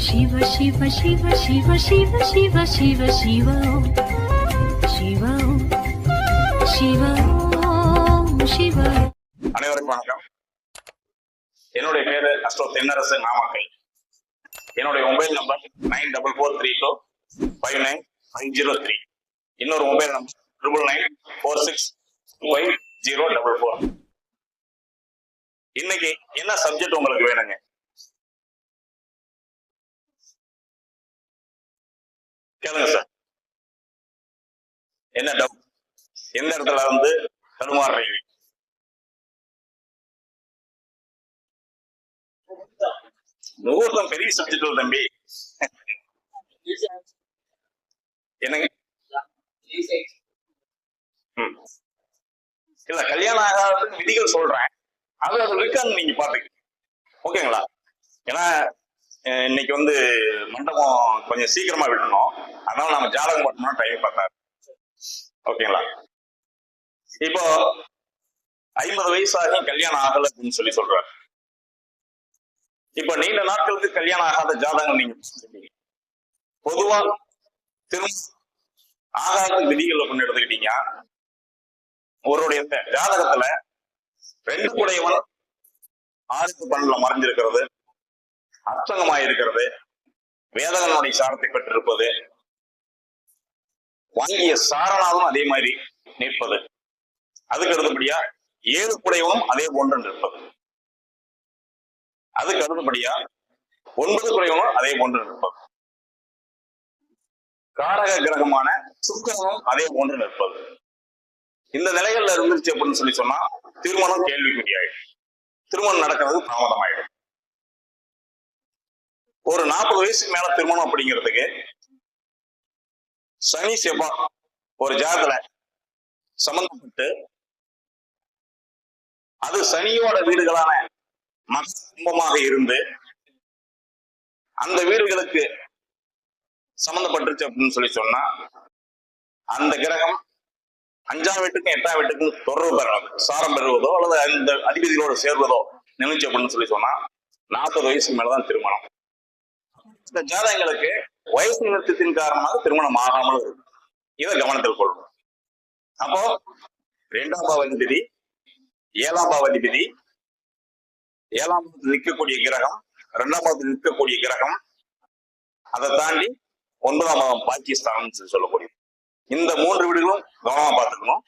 Shiva Shiva Shiva Shiva Shiva Shiva Shiva Shiva Shiva Shiva Shiva. அனைவருக்கும் வணக்கம். என்னுடைய பேரு அஸ்ட்ரோ தென்னரசு நாமக்கல். என்னுடைய மொபைல் நம்பர் 9442259503. இன்னொரு மொபைல் நம்பர் 9994625044. இன்னைக்கு என்ன சப்ஜெக்ட் உங்களுக்கு வேணுங்க? கேளுங்க சார். என்ன டவுட்? எந்த இடத்துல வந்து தடுமாறுறீங்க? முகூர்த்தம் பெரிய சப்ஜெக்ட் தம்பி. என்னங்க? இல்ல, கல்யாணம் ஆகாத விதிகள் சொல்றேன். அது இருக்கான்னு நீங்க பாத்துக்க. ஓகேங்களா? ஏன்னா இன்னைக்கு வந்து மண்டபம் கொஞ்சம் சீக்கிரமா விடணும். அதனால நம்ம ஜாதகம் போட்டோம்னா டைம் பார்த்தாரு. ஓகேங்களா? இப்போ 50 வயசாகி கல்யாணம் ஆகல அப்படின்னு சொல்லி சொல்றாரு. இப்ப நீண்ட நாட்களுக்கு கல்யாணம் ஆகாத ஜாதகம் நீங்க பொதுவா திரும்ப ஆகாத விதிகள் கொண்டு எடுத்துக்கிட்டீங்க. ஒருடைய ஜாதகத்துல 2 கூடையவன் 6க்கு 12 மறைஞ்சிருக்கிறது, அர்த்தங்கமாயிருக்கிறது, வேதகனுடைய சாரத்தை பெற்றிருப்பது, வாங்கிய சாரனாலும் அதே மாதிரி நிற்பது, அதுக்கு அடுத்தபடியா 7 கூடையவனும் அதே போன்று நிற்பது, அதுக்கு அடுத்தபடியா 9 குறைவனும் அதே போன்று நிற்பது, காரக கிரகமான சுக்கிரனும் அதே போன்று நிற்பது. இந்த நிலைகள்ல இருந்துச்சு அப்படின்னு சொல்லி சொன்னா திருமணம் கேள்விக்குறியாயிடும். திருமணம் நடக்கிறது தாமதமாயிடும். ஒரு 40 வயசுக்கு மேல திருமணம் அப்படிங்கிறதுக்கு சனி செவ்வாய் ஒரு ஜாதகத்துல சம்பந்தப்பட்டு அது சனியோட வீடுகளான கும்பமாக இருந்து அந்த வீடுகளுக்கு சம்பந்தப்பட்டுருச்சு அப்படின்னு சொல்லி சொன்னா அந்த கிரகம் 5ஆம் வீட்டுக்கும் 8ஆம் வீட்டுக்கும் தொடர்பு பெறணும், சாரம் பெறுவதோ அல்லது அந்த அதிபதிகளோட சேர்வதோ நினைச்சு அப்படின்னு சொல்லி சொன்னா 40 வயசுக்கு மேலதான் திருமணம். இந்த ஜாதகங்களுக்கு வயசு நிறுத்தத்தின் காரணமாக திருமணம் ஆகாமல் இருக்கு. இதை கவனத்தில் கொள்ளும். அப்போ 2ஆம் பாவாதிபதி 7ஆம் பாவாதிபதி 7ஆம் நிற்கக்கூடிய கிரகம், 2ஆம் பாவத்தில் நிற்கக்கூடிய கிரகம், அதை தாண்டி 9ஆம் பாவம் பாகிஸ்தான் சொல்லக்கூடிய இந்த 3 வீடுகளும் கவனமா பார்த்துக்கணும்.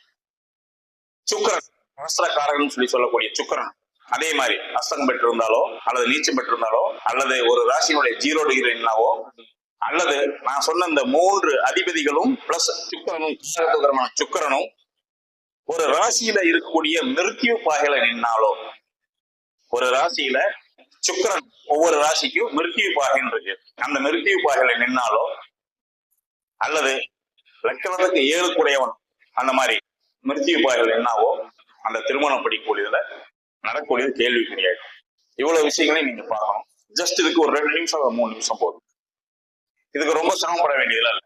சுக்கிரன் அஸ்திரக்காரகன் சொல்லி சொல்லக்கூடிய சுக்கிரன் அதே மாதிரி அஸ்தம் பெற்றிருந்தாலோ அல்லது நீச்சம் பெற்றிருந்தாலோ அல்லது ஒரு ராசியினுடைய 0 டிகிரி என்னாவோ அல்லது நான் சொன்ன இந்த 3 அதிபதிகளும் பிளஸ் சுக்கிரனும் சுக்கிரனும் ஒரு ராசியில இருக்கக்கூடிய மிருத்யு பாகையில நின்னாலோ, ஒரு ராசியில சுக்கிரன் ஒவ்வொரு ராசிக்கும் மிருத்யு பாகைன்னு இருக்கு, அந்த மிருத்யு பாகையில நின்னாலோ அல்லது லக்கணத்துக்கு 7 கூடையவன் அந்த மாதிரி மிருத்யு பாகையில நின்னாவோ அந்த திருமணம் படிக்கக்கூடியதுல நடக்கக்கூடியது கேள்வி கிடையாது. இவ்வளவு விஷயங்களையும் நீங்க பார்க்கணும். ஜஸ்ட் இதுக்கு ஒரு 2 நிமிஷம் 3 நிமிஷம் போதும். இதுக்கு ரொம்ப சிரமப்பட வேண்டியதுல இல்லை.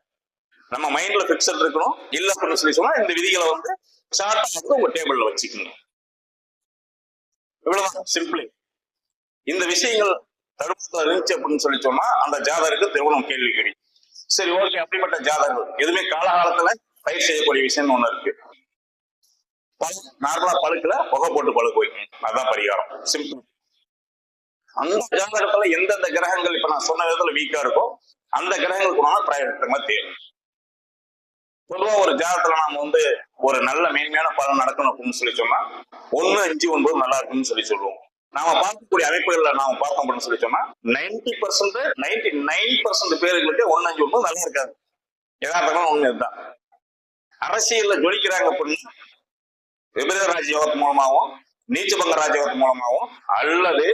நம்ம மைண்ட்ல பிக்சட் இருக்கணும். இல்ல அப்படின்னு சொல்லி சொன்னா இந்த விதிகளை வந்து ஷார்ட்டா வந்து உங்க டேபிள்ல வச்சுக்கணும். இவ்வளவுதான், சிம்பிளி. இந்த விஷயங்கள் தடுப்பு இருந்துச்சு அப்படின்னு சொல்லி சொன்னா அந்த ஜாதகருக்கு திருமணம் கேள்விக்குறி. சரி, ஓகே. அப்படிப்பட்ட ஜாதகங்கள் எதுவுமே காலகாலத்துல பயிர் செய்யக்கூடிய விஷயம் ஒண்ணு இருக்கு. நார்மலா பழுக்கல புகை போட்டு பழுக்க வைக்கணும். அதுதான் பரிகாரம், சிம்பிள். அந்த ஜாதகத்துல எந்தெந்த கிரகங்கள் இப்ப நான் சொன்ன விதத்துல வீக்கா இருக்கோ அந்த கிரகங்களுக்கு பிராயத்தமா தேவை. பொதுவா ஒரு ஜாதகத்துல நாம வந்து ஒரு நல்ல மேன்மையான பலன் நடக்கணும் அப்படின்னு சொல்லி சொன்னா 1, 5, 9 நல்லா இருக்குன்னு சொல்லி சொல்லுவோம். நாம பார்க்கக்கூடிய அமைப்புகள்ல நாம பார்த்தோம் அப்படின்னு சொல்லி சொன்னா 90% 99% பேர்களுக்கு 1, 5, 9 நல்லா இருக்காது. யதார்த்தமா ஒண்ணு இதுதான். அரசியல்ல ஜொலிக்கிறாங்க அப்படின்னு விபரீத ராஜயோகத்து மூலமாகவும் நீச்சபங்க ராஜயோகத்து மூலமாகவும் அல்லது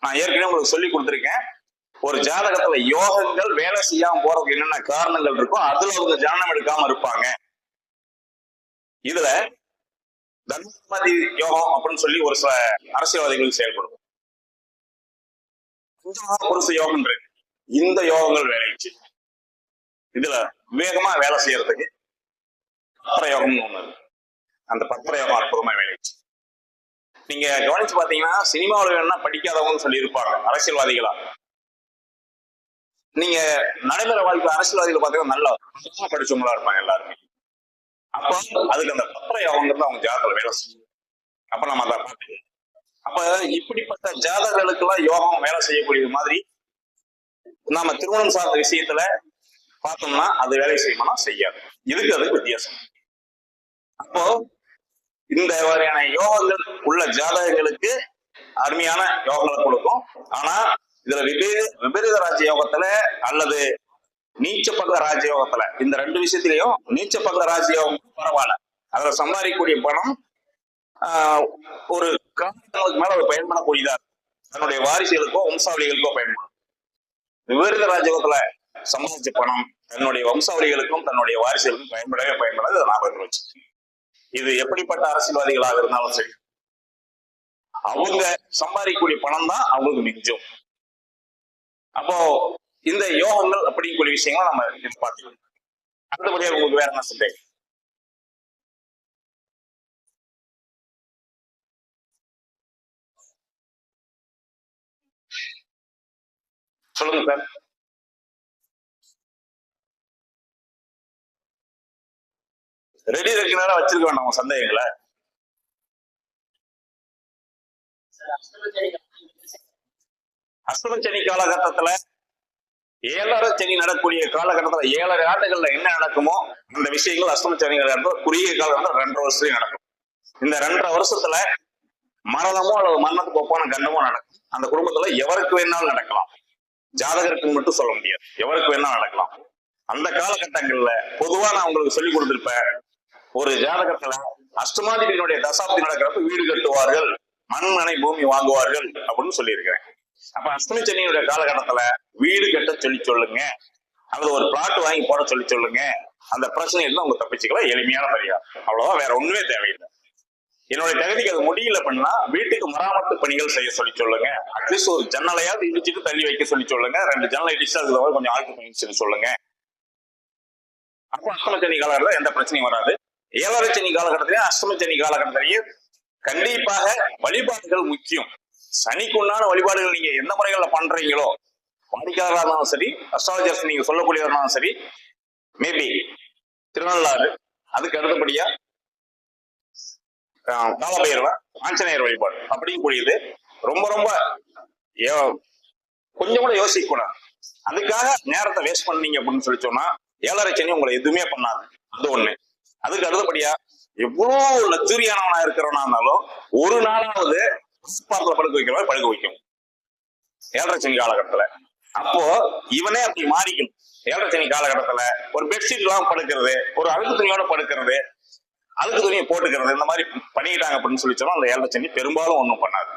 நான் ஏற்கனவே உங்களுக்கு சொல்லி கொடுத்துருக்கேன், ஒரு ஜாதகத்துல யோகங்கள் வேலை செய்யாம போறதுக்கு என்னென்ன காரணங்கள் இருக்கோ அதுல அவங்க ஜானம் எடுக்காம இருப்பாங்க. இதுல தர்மதி யோகம் அப்படின்னு சொல்லி ஒரு சில அரசியல்வாதிகள் செயல்படும். புருஷ யோகம் இருக்கு. இந்த யோகங்கள் வேலைச்சு இதுல விவேகமா வேலை செய்யறதுக்கு பத்திர யோகம்னு ஒண்ணு இருக்கு. அந்த பத்திர யோகம் அற்புதமா வேலைச்சு. நீங்க கவனிச்சு பாத்தீங்கன்னா சினிமாவில் வேணும்னா படிக்காதவங்கன்னு சொல்லி இருப்பாங்க அரசியல்வாதிகளா. நீங்க நடைமுறை வாழ்க்கை அரசியல்வாதிகள் பாத்தீங்கன்னா நல்லா படிச்சவங்களா இருப்பாங்க எல்லாருமே. அப்போ அதுக்கு அந்த பத்திர யோகங்கிறது அவங்க ஜாதகத்துல வேலை செய்யும். அப்ப நம்ம அதை பார்த்து அப்ப இப்படிப்பட்ட ஜாதகர்களுக்கு எல்லாம் யோகம் வேலை செய்யக்கூடிய மாதிரி நாம திருமணம் சார்ந்த விஷயத்துல பார்த்தோம்னா அது வேலை செய்யுமா செய்யாது. இதுக்கு அதுக்கு வித்தியாசம். அப்போ இந்த மாதிரியான யோகங்கள் உள்ள ஜாதகங்களுக்கு அருமையான யோகங்களை கொடுக்கும். ஆனா இதுல விபரீத ராஜ யோகத்துல அல்லது நீச்ச பக்க ராஜயோகத்துல இந்த ரெண்டு விஷயத்திலையும் நீச்ச பக்க ராஜயோகம் பரவாயில்ல, அதுல சம்பாதிக்கக்கூடிய பணம் ஒரு காலங்களுக்கு மேல ஒரு பயன்படக்கூடியதா தன்னுடைய வாரிசுகளுக்கோ வம்சாவளிகளுக்கோ பயன்படும். விபரீத ராஜயோகத்துல சம்பாதிச்ச பணம் தன்னுடைய வம்சாவளிகளுக்கும் தன்னுடைய வாரிசுகளுக்கும் பயன்படாது. ஞாபகத்தில் வச்சு இது எப்படிப்பட்ட அரசியல்வாதிகளாக இருந்தாலும் சரி, அவங்க சம்பாதிக்கக்கூடிய பணம் தான் அவங்களுக்கு மிஞ்சும். அப்போ இந்த யோகங்கள் அப்படிங்கக்கூடிய விஷயங்களை நம்ம எதிர்பார்க்கலாம். அடுத்தபடியாக உங்களுக்கு வேற என்ன சந்தேகம்? சொல்லுங்க சார். ரெடி ரெகுலரா வச்சிருக்க வேண்டாம் சந்தேகங்களை. அஷ்டமச்சனி காலகட்டத்துல 7 சனி நடக்கக்கூடிய காலகட்டத்துல 7 ஆண்டுகள்ல என்ன நடக்குமோ அந்த விஷயங்கள் அஷ்டமச்சனி குறுகிய காலகட்டத்தில் 2.5 வருஷத்துலயும் நடக்கும். இந்த 2.5 வருஷத்துல மரணமோ அல்லது மரணத்துக்கு ஒப்பான கண்டமோ நடக்கும். அந்த குடும்பத்துல எவருக்கு வேணாலும் நடக்கலாம். ஜாதகருக்கு மட்டும் சொல்ல முடியாது, எவருக்கு வேணாலும் நடக்கலாம். அந்த காலகட்டங்கள்ல பொதுவா நான் உங்களுக்கு சொல்லி கொடுத்திருப்பேன், ஒரு ஜாதகத்துல அஷ்டமாதிபதியினுடைய தசாப்தி நடக்கிறப்ப வீடு கட்டுவார்கள், மண்மனை பூமி வாங்குவார்கள் அப்படின்னு சொல்லியிருக்கிறேன். அப்ப அஷ்டமி சனியுடைய காலகட்டத்துல வீடு கட்ட சொல்லி சொல்லுங்க, அல்லது ஒரு பிளாட் வாங்கி போட சொல்லி சொல்லுங்க. அந்த பிரச்சனை இருந்தா அவங்க தப்பிச்சுக்கலாம். எளிமையான பரிகாரம், அவ்வளவுதான், வேற ஒண்ணுமே தேவையில்லை. என்னுடைய தகுதிக்கு அது முடியல பண்ணா வீட்டுக்கு மராமத்து பணிகள் செய்ய சொல்லி சொல்லுங்க. அட்லீஸ்ட் ஒரு ஜன்னலையாவது இடிச்சுட்டு தள்ளி வைக்க சொல்லி சொல்லுங்க. 2 ஜன்னலை இடிச்சு அதுக்கு கொஞ்சம் ஆழ்த்து பண்ணி சொல்லி சொல்லுங்க. அப்போ அஷ்டமச்சனி காலகட்டத்தில் எந்த பிரச்சனையும் வராது. 7 சனி காலகட்டத்திலேயே அஷ்டமச்சனி காலகட்டத்திலேயே கண்டிப்பாக வழிபாடுகள் முக்கியம். சனிக்கு உண்டான வழிபாடுகள் நீங்க எந்த முறைகள்ல பண்றீங்களோ, வாடிக்கையாளராக இருந்தாலும் சரி, அஸ்ட்ராலஜர்ஸ் நீங்க சொல்லக்கூடியவராக இருந்தாலும் சரி, மேபி திருநள்ளாறு, அதுக்கு அடுத்தபடியா காலபைரவர், ஆஞ்சநேயர் வழிபாடு அப்படின்னு கூடியது ரொம்ப ரொம்ப கொஞ்சம் கூட யோசிக்க கூடாது. அதுக்காக நேரத்தை வேஸ்ட் பண்ணீங்க அப்படின்னு சொல்லி சொன்னா 7 சனி உங்களை எதுவுமே பண்ணாது. அது ஒண்ணு. அதுக்கு அடுத்தபடியா எவ்வளவு லக்ஸுரியானவனா இருக்கிறவனா இருந்தாலும் ஒரு நாளாவது பார்க்கல படுக்க வைக்கிறவங்க படுக்க வைக்கும் 7 சனி காலகட்டத்துல. அப்போ இவனே அப்படி மாறிக்கணும். 7 சனி காலகட்டத்துல ஒரு பெட்ஷீட் எல்லாம் படுக்கிறது, ஒரு அழுக்கு துணியோட படுக்கிறது, அழுக்கு துணியை போட்டுக்கிறது, இந்த மாதிரி பண்ணிக்கிட்டாங்க அப்படின்னு சொல்லி சொன்னா அந்த 7 சனி பெரும்பாலும் ஒண்ணும் பண்ணாது.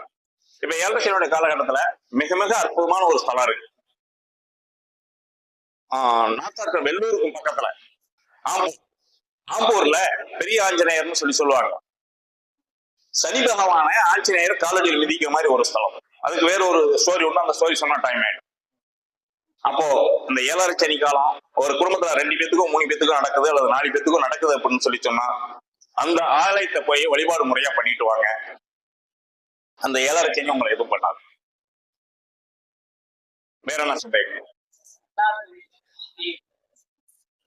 இப்ப 7 சனியோட காலகட்டத்துல மிக மிக அற்புதமான ஒரு ஸ்தலம் இருக்கு. நாத்தாக்க வெள்ளூருக்கும் பக்கத்துல ஆம்பூர்ல பெரிய ஆஞ்சநேயர்னு சொல்லி சொல்லுவாங்க. சனி பகவான ஆஞ்சநேயர் காலடியில் மிதிக்கிற மாதிரி ஒரு ஸ்தலம். அதுக்கு வேற ஒரு ஸ்டோரி உண்டு, அந்த ஸ்டோரி சொன்னா டைம் ஆயிடும். அப்போ இந்த 7 சனி காலம் ஒரு குடும்பத்துல 2 பேத்துக்கும் 3 பேத்துக்கும் நடக்குது, அல்லது 4 பேத்துக்கும் நடக்குது அப்படின்னு சொல்லி சொன்னா அந்த ஆலயத்தை போய் வழிபாடு முறையா பண்ணிட்டு வாங்க. அந்த 7 சனி உங்களை எதுவும் பண்ணாது. வேற என்ன சொல்றீங்க?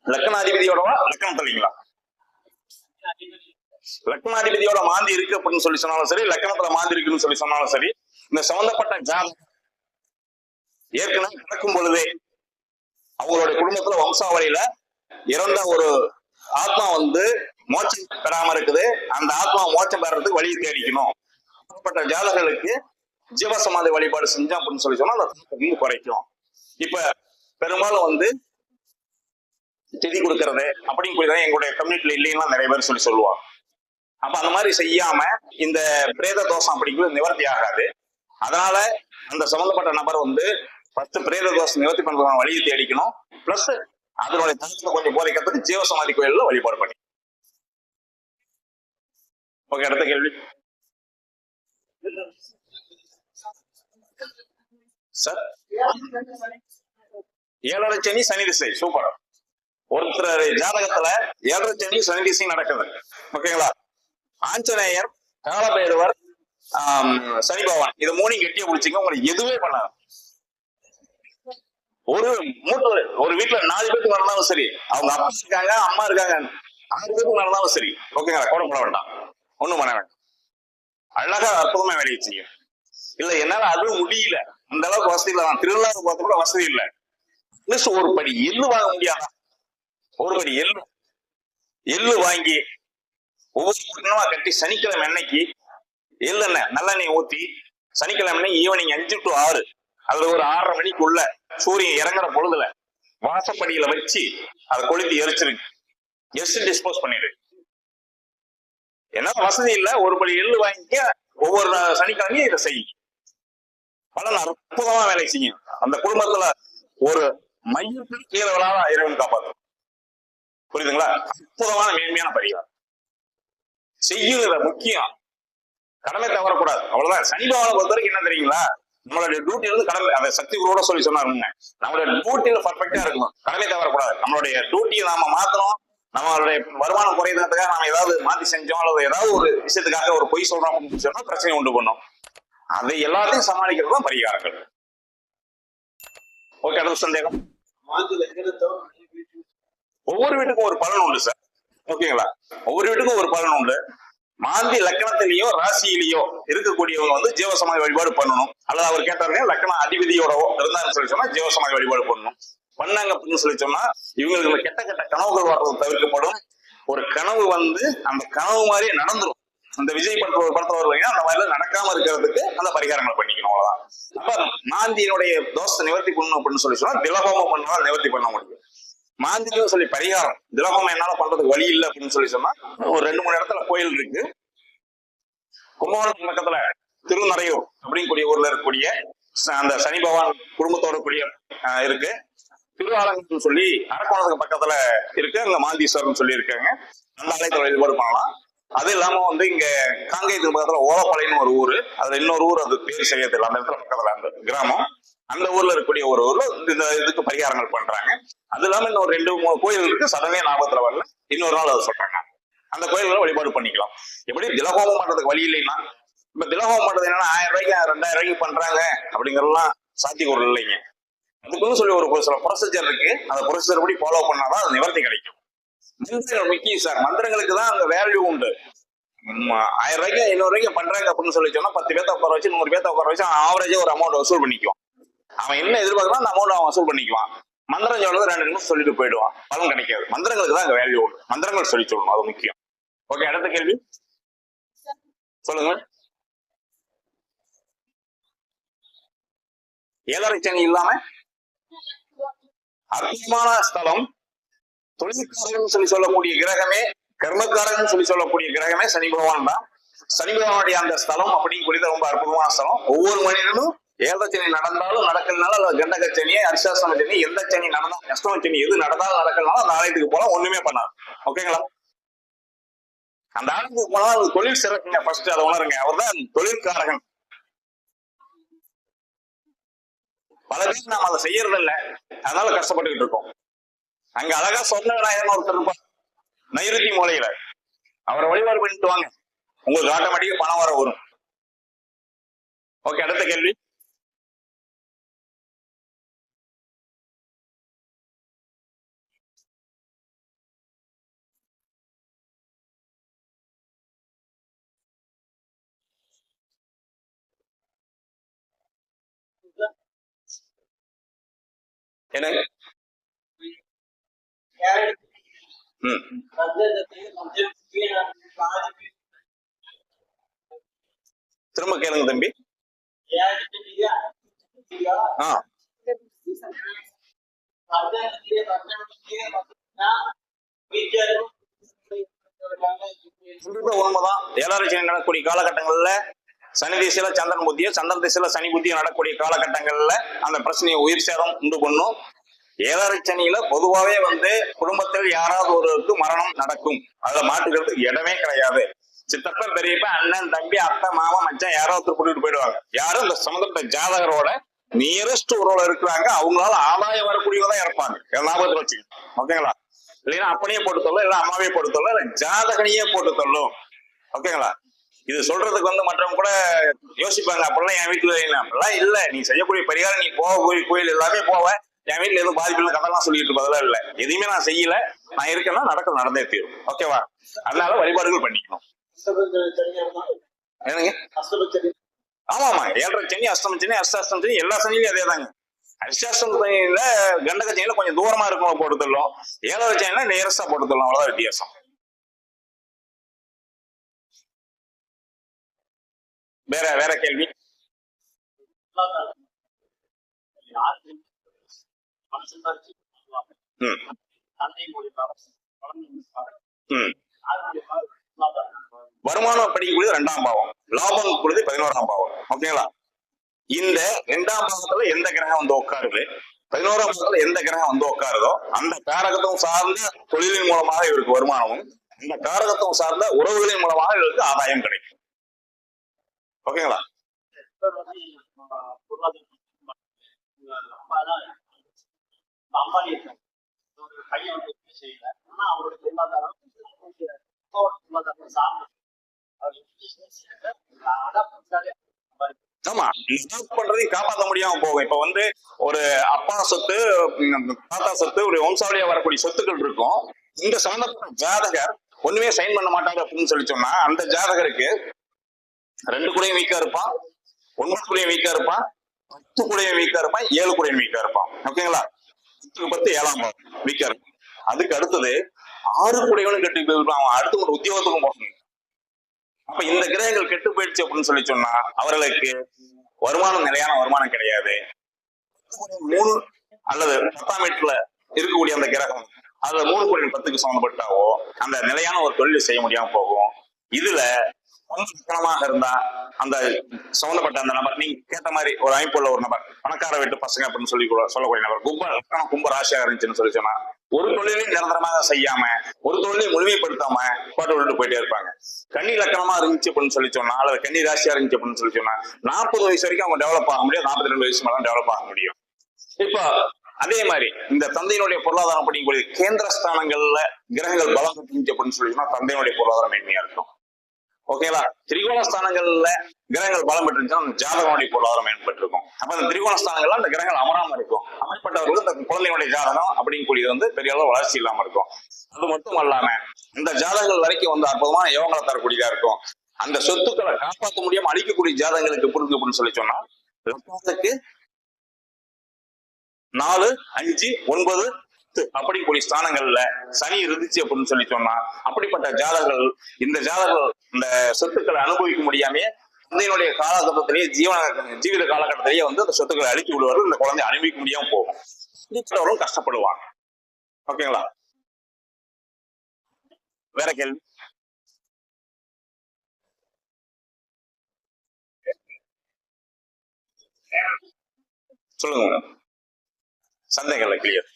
லக்னாதிபதியோடவா லக்னம் தள்ளிங்களா? லக்னாதிபதியோட மாந்தி இருக்கு அப்படின்னு சொல்லி சொன்னாலும் சரி, லக்னத்துல மாந்தி இருக்குன்னு சொல்லி சொன்னாலும் சரி, இந்த சம்பந்தப்பட்ட ஜாதகம் ஏற்கனவே நடக்கும் பொழுதே அவங்களுடைய குடும்பத்துல வம்சாவளியில இறந்த ஒரு ஆத்மா மோட்சம் பெறாம இருக்குது. அந்த ஆத்மா மோட்சம் பெறறதுக்கு வழியை தேடிக்கணும். அப்படிப்பட்ட ஜாதகர்களுக்கு ஜீவசமாதி வழிபாடு செஞ்சோம் அப்படின்னு சொல்லி சொன்னா அந்த குறைக்கும். இப்ப பெரும்பாலும் திதி கொடுக்கறது அப்படின்னு கூடியதான் எங்களுடைய கம்யூனிட்டில இல்லைன்னா நிறைய பேர் சொல்லுவாங்க. அப்ப அந்த மாதிரி செய்யாம இந்த பிரேத தோஷம் அப்படிங்கிறது நிவர்த்தி ஆகாது. அதனால அந்த சம்பந்தப்பட்ட நபர் ஃபர்ஸ்ட் பிரேத தோஷம் நிவர்த்தி பண்றதுக்கான வழியை தேடிக்கணும். பிளஸ் அதனுடைய தனத்தை கொஞ்சம் போதைக்கிறதுக்கு ஜீவசமாதி கோயில்ல வழிபாடு பண்ணி. ஓகே, அடுத்த கேள்வி சார். 7 சனி சனி திசை சூப்பர். ஒருத்தர் ஜாதகத்துல 7 சனி சனி திசை நடக்குது. ஓகேங்களா? ஆஞ்சநேயர், காலபைரவர், சனி பகவான், இது 3 கெட்டிய பிடிச்சிங்க, உங்களுக்கு எதுவே பண்ணாது. ஒரு வீட்டுல 4 பேருக்கு நடந்தாலும் சரி, அவங்க அப்பா இருக்காங்க, அம்மா இருக்காங்க, 6 பேருக்கு நடந்தாலும் சரி, ஓகேங்களா, கோடப்பட வேண்டாம், ஒண்ணும் பண்ண வேண்டாம், அழகா அற்புதமா வேலையை செய்யும். இல்ல என்னால அதுவும் முடியல, அந்த அளவுக்கு வசதி இல்லை, நான் திருவிழாவை பார்த்து கூட வசதி இல்லை, ஒரு படி எள்ளு வாங்க முடியாதா? ஒரு படி எள்ளு வாங்கி ஒவ்வொரு குட்டமா கட்டி சனிக்கிழமை அன்னைக்கு எள்ளெண்ணெய் நல்லெண்ணெய் ஊத்தி சனிக்கிழமை ஈவினிங் 5 to 6 அதுல ஒரு 6:30 மணிக்குள்ள சூரியன் இறங்குற பொழுதுல வாசப்படியில வச்சு அதை கொளுத்தி எரிச்சிருக்கு, டிஸ்போஸ் பண்ணிடு. என்ன வசதி இல்ல, ஒரு படி எள்ளு வாங்கிக்க, ஒவ்வொரு சனிக்கிழமையும் இதை செய்யும், பலன் அற்புதமா வேலை செய்யும். அந்த குடும்பத்துல ஒரு மையத்தில் கீழே விழாத இறைவன் காப்பாற்றும். புரியுதுங்களா? அற்புதமான மேன்மையான பரிகாரம் செய்யுங்க, முக்கியம், கடமை தவறக்கூடாது, அவ்வளவுதான். சனி பகவானை பொறுத்த வரைக்கும் என்ன தெரியுங்களா, நம்மளுடைய டியூட்டில இருந்து கடமை, அதை சக்தி குருவோட சொல்லி சொன்னாருங்க, நம்மளுடைய டியூட்டியில பர்ஃபெக்டா இருக்கணும், கடமை தவறக்கூடாது. நம்மளுடைய டியூட்டியை நாம மாத்தணும், நம்மளுடைய வருமானம் குறையறதுக்காக நாம ஏதாவது மாத்தி செஞ்சோம் அல்லது ஏதாவது ஒரு விஷயத்துக்காக ஒரு பொய் சொல்றோம் அப்படின்னு சொன்னா பிரச்சனை உண்டு பண்ணும். அதை எல்லாத்தையும் சமாளிக்கிறது தான் பரிகாரங்கள். ஓகே, அடுத்த சந்தேகம். ஒவ்வொரு வீட்டுக்கும் ஒரு பலன் உண்டு சார், ஓகேங்களா, ஒவ்வொரு வீட்டுக்கும் ஒரு பலன் உண்டு. மாந்தி லக்கணத்திலேயோ ராசியிலேயோ இருக்கக்கூடியவங்க வந்து ஜீவசமாதி வழிபாடு பண்ணணும், அல்லது அவர் கேட்டாருங்க லக்கண அதிபதியோடவோ இருந்தாருன்னு சொல்லி சொன்னா ஜீவசமாதி வழிபாடு பண்ணணும். பண்ணாங்க அப்படின்னு சொல்லி சொன்னா இவங்களுக்கு கெட்ட கெட்ட கனவுகள் வர்றது தவிர்க்கப்படும். ஒரு கனவு வந்து அந்த கனவு மாதிரியே நடந்துரும். அந்த விஜய் படத்துல வருவாங்க, அந்த மாதிரி நடக்காம இருக்கிறதுக்கு அந்த பரிகாரங்களை பண்ணிக்கணும், அவ்வளவுதான். அப்ப மாந்தியினுடைய தோஷத்தை நிவர்த்தி பண்ணணும் அப்படின்னு சொல்லி சொன்னா திலகோமம் பண்ணால் நிவர்த்தி பண்ண முடியும். மாந்திரிகம் சொல்லி பரிகாரம் திலகோமம் என்னால பண்றதுக்கு வழி இல்லை அப்படின்னு சொல்லி சொன்னா ஒரு 2-3 இடத்துல கோயில் இருக்கு. கும்பகோணம் பக்கத்துல திருநறையூர் அப்படிங்கக்கூடிய ஊர்ல இருக்கக்கூடிய அந்த சனி பகவான் குடும்பத்தோட கூடிய இருக்கு. திருவாலங்கன்னு சொல்லி அரக்கோணத்துக்கு பக்கத்துல இருக்கு, அங்க மாந்தீஸ்வரன் சொல்லி இருக்காங்க, அந்த ஆலயத்தை வழிபாடு பண்ணலாம். அது இல்லாம வந்து இங்க காங்கேயத்துக்கு பக்கத்துல ஓலப்பாளையம்னு ஒரு ஊரு, அதுல இன்னொரு ஊர், அது பேர் செய்ய தெரியல, அந்த இடத்துல பக்கத்துல அந்த கிராமம், அந்த ஊர்ல இருக்கக்கூடிய ஒரு ஊர்ல இந்த இதுக்கு பரிகாரங்கள் பண்றாங்க. அது இல்லாம இன்னொரு 2-3 கோயில் இருக்கு, சடனே ஞாபகத்துல வரல, இன்னொரு நாள் அதை சொல்றாங்க. அந்த கோயில்களை வழிபாடு பண்ணிக்கலாம். எப்படி திலகோமம் பண்றதுக்கு வழி இல்லைன்னா, இப்ப திலகோமம் பண்றது என்னன்னா 1000 ரூபாய்க்கு 2000 ரூபாய்க்கு பண்றாங்க அப்படிங்கறதுலாம் சாத்தியக்கூறு இல்லைங்க. அதுக்குன்னு சொல்லி ஒரு சில ப்ரொசீஜர் இருக்கு, அந்த ப்ரொசீஜர் படி ஃபாலோ பண்ணாதான் அது நிவர்த்தி கிடைக்கும். மந்திரங்கள் முக்கியம் சார், மந்திரங்களுக்கு தான் அங்க வேல்யூ உண்டு. 1000 ரூபாய்க்கு 500 ரூபாய்க்கு பண்றாங்க அப்படின்னு சொல்லி சொன்னா 10 பேர்த்த உட்கார வச்சு 100 பேர்த்த உட்கார வச்சு ஆவரேஜா ஒரு அமௌண்ட் வசூல் பண்ணிக்குவான். அவன் என்ன எதிர்பார்க்கணும் அந்த அமௌண்ட் அவன் வசூல் பண்ணிக்குவான். மந்திரம் சொல்றது 2 நிமிஷம் சொல்லிட்டு போயிடுவான், பலன் கிடைக்காது. மந்திரங்களுக்கு தான் அங்க வேல்யூ உண்டு, மந்திரங்கள் சொல்லி சொல்லணும், அது முக்கியம். ஓகே, அடுத்த கேள்வி சொல்லுங்க. 7.5 சனி இல்லாம அற்புதமான ஸ்தலம், தொழிற்காரன் சொல்லி சொல்லக்கூடிய கிரகமே, கர்மக்காரன் சொல்லி சொல்லக்கூடிய கிரகமே சனி பகவான் தான். சனி பகவானுடைய அந்த ஸ்தலம் அப்படிங்கிறது ரொம்ப அற்புதமான ஸ்தலம். ஒவ்வொரு மனிதனும் 7.5 சனி நடந்தாலும் நடக்கலனாலும், அல்லது கண்டக சனி, அரிசாசன சனி, எந்த சனி நடந்தாலும், அஷ்டம சனி எது நடந்தாலும் நடக்கலனாலும் அந்த ஆலயத்துக்கு போனா ஒண்ணுமே பண்ணாது, ஓகேங்களா. அந்த ஆலயத்துக்கு போனா அது தொழில் சிறக்குங்க, ஃபர்ஸ்ட் அதை உணருங்க, அவர் தான் தொழிற்காரகன். பல பேர் நாம அதை செய்யறது இல்லை, அதனால கஷ்டப்பட்டுக்கிட்டு இருக்கோம். அங்க அழகா சொன்ன விநாயகர்னு ஒருத்தர் இருப்பார் நைருத்தி மூலையில, அவரை வழிபாடு பண்ணிட்டு வாங்க, உங்களுக்கு ஆட்டோமேட்டிக்கா பணம் வர வரும். ஓகே, அடுத்த கேள்வி. என்ன திரும்ப கேளுங்க தம்பி. உண்மைதான். 7.5 சனி நடக்கக்கூடிய காலகட்டங்கள்ல சனி திசையில சந்திரன் புத்தியோ, சந்திரன் திசையில சனி புத்தியோ நடக்கக்கூடிய காலகட்டங்கள்ல அந்த பிரச்சனையை உயிர் சேதம் உண்டு பண்ணும். 7.5 சனியில பொதுவாவே வந்து குடும்பத்தில் யாராவது ஒருவருக்கு மரணம் நடக்கும், அதுல மாட்டுக்கிறதுக்கு இடமே கிடையாது. சித்தப்பன், பெரியப்பன், அண்ணன், தம்பி, அத்தை, மாமா, மச்சான் யாரோ ஒருத்தர் கூட்டிட்டு போயிடுவாங்க. யாரும் இந்த சம்பந்தப்பட்ட ஜாதகரோட நியரஸ்ட் உறவுல இருக்கிறாங்க, அவங்களால ஆதாயம் வரக்கூடியவங்க தான் இறப்பாங்க, ஞாபகத்துல வச்சுக்கணும், ஓகேங்களா. இல்லைன்னா அப்பனையே போட்டு தள்ளும், இல்ல அம்மாவே போட்டு தள்ளும், இல்ல ஜாதகனையே போட்டு தள்ளும், ஓகேங்களா. இது சொல்றதுக்கு வந்து மற்றவங்க கூட யோசிப்பாங்க, அப்படிலாம் என் வீட்டுல அப்படிலாம் இல்ல, நீ செய்யக்கூடிய பரிகாரம், நீ போகக்கூடிய கோயில் எல்லாமே போவ, என் வீட்டுல எதுவும் பாதிப்பு இல்லை கதெல்லாம் சொல்லிட்டு இருப்பதெல்லாம் இல்ல. எதையுமே நான் செய்யல, நான் இருக்கேன்னா நடந்தே தீரும். ஓகேவா? அதனால வழிபாடுகள் பண்ணிக்கணும். என்னங்க? ஆமா, 7.5 சனி, அஷ்டம சனி, அஷ்டாஷ்டம சனி, எல்லா சனிலையும் அதே தாங்க. அஷ்டாஷ்டம சனியில கண்டக சனியில கொஞ்சம் தூரமா இருக்கும் போட்டுத்தரலாம், 7.5 சனியில நேரஸ்டா போட்டுத்தரலாம், அவ்வளவுதான் வித்தியாசம். வேற கேள்வி? வருமானம் படிக்கக்கூடியது 2ஆம் பாவம், லாபம் கூடியது 11ஆம் பாவம். ஓகேங்களா? இந்த 2ஆம் பாவத்துல எந்த கிரகம் வந்து உட்காருது, 11ஆம் பாவத்துல எந்த கிரகம் வந்து உட்காருதோ அந்த காரகத்துவம் சார்ந்த தொழிலின் மூலமாக இவருக்கு வருமானமும், அந்த காரகத்துவம் சார்ந்த உறவுகளின் மூலமாக இவருக்கு ஆதாயம் கிடைக்கும். ஓகேங்களா? ஆமா, பண்றதையும் காப்பாற்ற முடியாம போகும். இப்ப வந்து ஒரு அப்பா சொத்து, தாத்தா சொத்து, ஒரு வம்சாவளியா வரக்கூடிய சொத்துக்கள் இருக்கும். இந்த சம்பந்தப்பட்ட ஜாதகர் ஒண்ணுமே சைன் பண்ண மாட்டாங்க அப்படின்னு சொல்லி சொன்னா அந்த ஜாதகருக்கு 2 கூடையும் வீக்கா இருப்பான், 9 கூடையும் வீக்கா இருப்பான், 10 கூடையும் வீக்கா இருப்பான், 7 கூடையும் வீக்கா இருப்பான். ஓகேங்களா? 10 7ஆம் வீக்கா இருக்கும். அதுக்கு அடுத்தது 6 கூடையவனும் கெட்டு போயிருப்பான், அவன் அடுத்து ஒரு உத்தியோகத்துக்கும் போகணும். அப்ப இந்த கிரகங்கள் கெட்டு போயிடுச்சு அப்படின்னு சொல்லி சொன்னா அவர்களுக்கு வருமானம், நிலையான வருமானம் கிடையாது. 3 அல்லது 10ஆம் வீட்டுல இருக்கக்கூடிய அந்த கிரகம் அதுல 3 கோடி 10க்கு சம்பந்தப்பட்டாவோ அந்த நிலையான ஒரு தொழில் செய்ய முடியாம போகும். இதுல பணமாக இருந்தா அந்த சம்பந்தப்பட்ட அந்த நபர், நீங்க கேட்ட மாதிரி ஒரு அமைப்புள்ள ஒரு நபர், பணக்கார வீட்டு பசங்க அப்படின்னு சொல்லக்கூடிய நபர், கும்ப ராசியாக இருந்துச்சுன்னு சொல்லி சொன்னா ஒரு தொழிலையும் நிரந்தரமாக செய்யாம, ஒரு தொழிலையும் முழுமைப்படுத்தாம பாட்டு விட்டு போயிட்டே இருப்பாங்க. கன்னி லக்கணமா இருந்துச்சு அப்படின்னு சொல்லி சொன்னா, அல்லது கன்னி ராசியா இருந்துச்சு அப்படின்னு சொல்லி சொன்னா 40 வயசு வரைக்கும் அவங்க டெவலப் ஆக முடியும், 42 வயசு மேல டெவலப் ஆக முடியும். இப்போ அதே மாதிரி இந்த தந்தையினுடைய பொருளாதாரம் அப்படிங்கக்கூடிய கேந்திரஸ்தானங்கள்ல கிரகங்கள் பலம் பெற்றுச்சு அப்படின்னு சொல்லி சொன்னா தந்தையினுடைய பொருளாதாரம் மேன்மையா இருக்கும். ஓகேங்களா? திரிகோண ஸ்தானங்கள்ல கிரகங்கள் பலம் பெற்றுச்சுன்னா ஜாதகனுடைய பொருளாதாரம் மேம்பட்டிருக்கும். அப்ப அந்த திரிகோண ஸ்தானங்கள்ல அந்த கிரகங்கள் அமராம இருக்கும். அமைப்பட்டவர்களுக்கு இந்த குழந்தைகளுடைய ஜாதகம் அப்படிங்கக்கூடியது வந்து பெரிய அளவு வளர்ச்சி இல்லாம இருக்கும். அது மட்டும் அல்லாம இந்த ஜாதகங்கள் வரைக்கும் வந்து அற்புதமான யோகங்களை தரக்கூடியதா இருக்கும். அந்த சொத்துக்களை காப்பாற்ற முடியாம அழிக்கக்கூடிய ஜாதகங்களுக்கு புரிஞ்சு அப்படின்னு சொல்லி சொன்னா லக்னத்துக்கு 4, 5, 9 அப்படிக்கூடிய ஸ்தானங்கள்ல சனி இருந்துச்சு அப்படின்னு சொல்லி சொன்னா அப்படிப்பட்ட ஜாதகர்கள் இந்த ஜாதகர்கள் இந்த சொத்துக்களை அனுபவிக்க முடியாம தந்தையினுடைய காலகட்டத்திலேயே ஜீவித காலகட்டத்திலேயே வந்து அந்த சொத்துக்களை அழித்து விடுவார்கள். இந்த குழந்தை அனுபவிக்க முடியாம போகும், கஷ்டப்படுவாங்க. ஓகேங்களா? வேற கேள்வி? சொல்லுங்க. சந்தேகம்ல கிளியர்.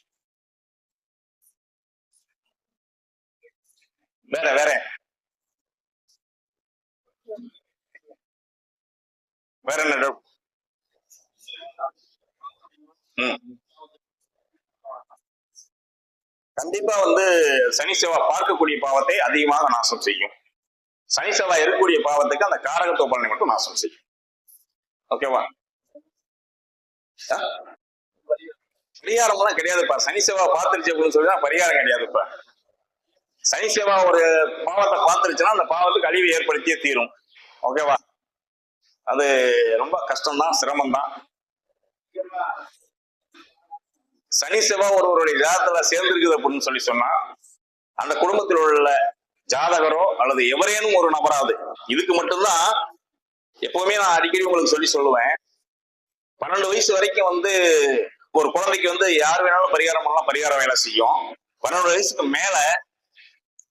வேற என்ன டவுட்? கண்டிப்பா வந்து சனி செவ்வாய் பார்க்கக்கூடிய பாவத்தை அதிகமாக நாசம் செய்யும். சனி செவ்வாய் இருக்கக்கூடிய பாவத்துக்கு அந்த காரகத்துவ பலனை மட்டும் நாசம் செய்யும். ஓகேவா? பரிகாரம்லாம் கிடையாதுப்பா. சனி செவ்வாய் பார்த்துருச்சு அப்படின்னு சொல்லி பரிகாரம் கிடையாதுப்பா. சனி செவ்வாய் ஒரு பாவத்தை பார்த்துருச்சுன்னா அந்த பாவத்துக்கு அழிவு ஏற்படுத்தியே தீரும். ஓகேவா? அது ரொம்ப கஷ்டம்தான், சிரமம்தான். சனி செவ்வாய் ஒருவருடைய ஜாதகத்துல சேர்ந்திருக்குது அப்படின்னு சொல்லி சொன்னா அந்த குடும்பத்தில் உள்ள ஜாதகரோ அல்லது எவரேனும் ஒரு நபராது, இதுக்கு மட்டும்தான் எப்பவுமே நான் அடிக்கடி உங்களுக்கு சொல்லுவேன், 12 வயசு வரைக்கும் வந்து ஒரு குழந்தைக்கு வந்து யார் வேணாலும் பரிகாரம் பண்ணலாம், பரிகாரம் வேலை செய்யும். 12 வயசுக்கு மேல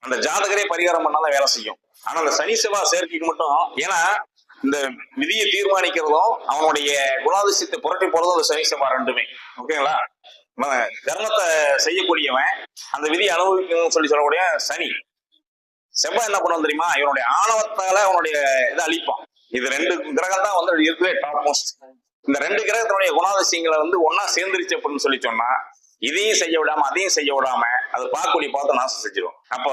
அந்த ஜாதகரே பரிகாரம் பண்ணாலும் வேலை செய்யும். ஆனா அந்த சனி செவ்வாய் சேர்க்கைக்கு மட்டும், ஏன்னா இந்த விதியை தீர்மானிக்கிறதும் அவனுடைய குணாதிசயத்தை புரட்டி போறதும் அந்த சனி செவ்வாய் ரெண்டுமே. ஓகேங்களா? கர்மத்தை செய்யக்கூடியவன் அந்த விதியை அனுபவிக்கணும்னு சொல்லக்கூடிய சனி. செவ்வாய் என்ன பண்ணுவோம் தெரியுமா? இவனுடைய ஆணவத்தால அவனுடைய இதை அழிப்பான். இது 2 கிரகம் தான் வந்து இருக்கவே டாப் மோஸ்ட். இந்த 2 கிரகத்தினுடைய குணாதிசயங்களை வந்து ஒன்னா சேர்ந்துருச்சு அப்படின்னு சொல்லி சொன்னா இதையும் செய்ய விடாம அதையும் செய்ய விடாம அது பார்க்கக்கூடிய பார்த்து நாசம் செஞ்சிடும். அப்ப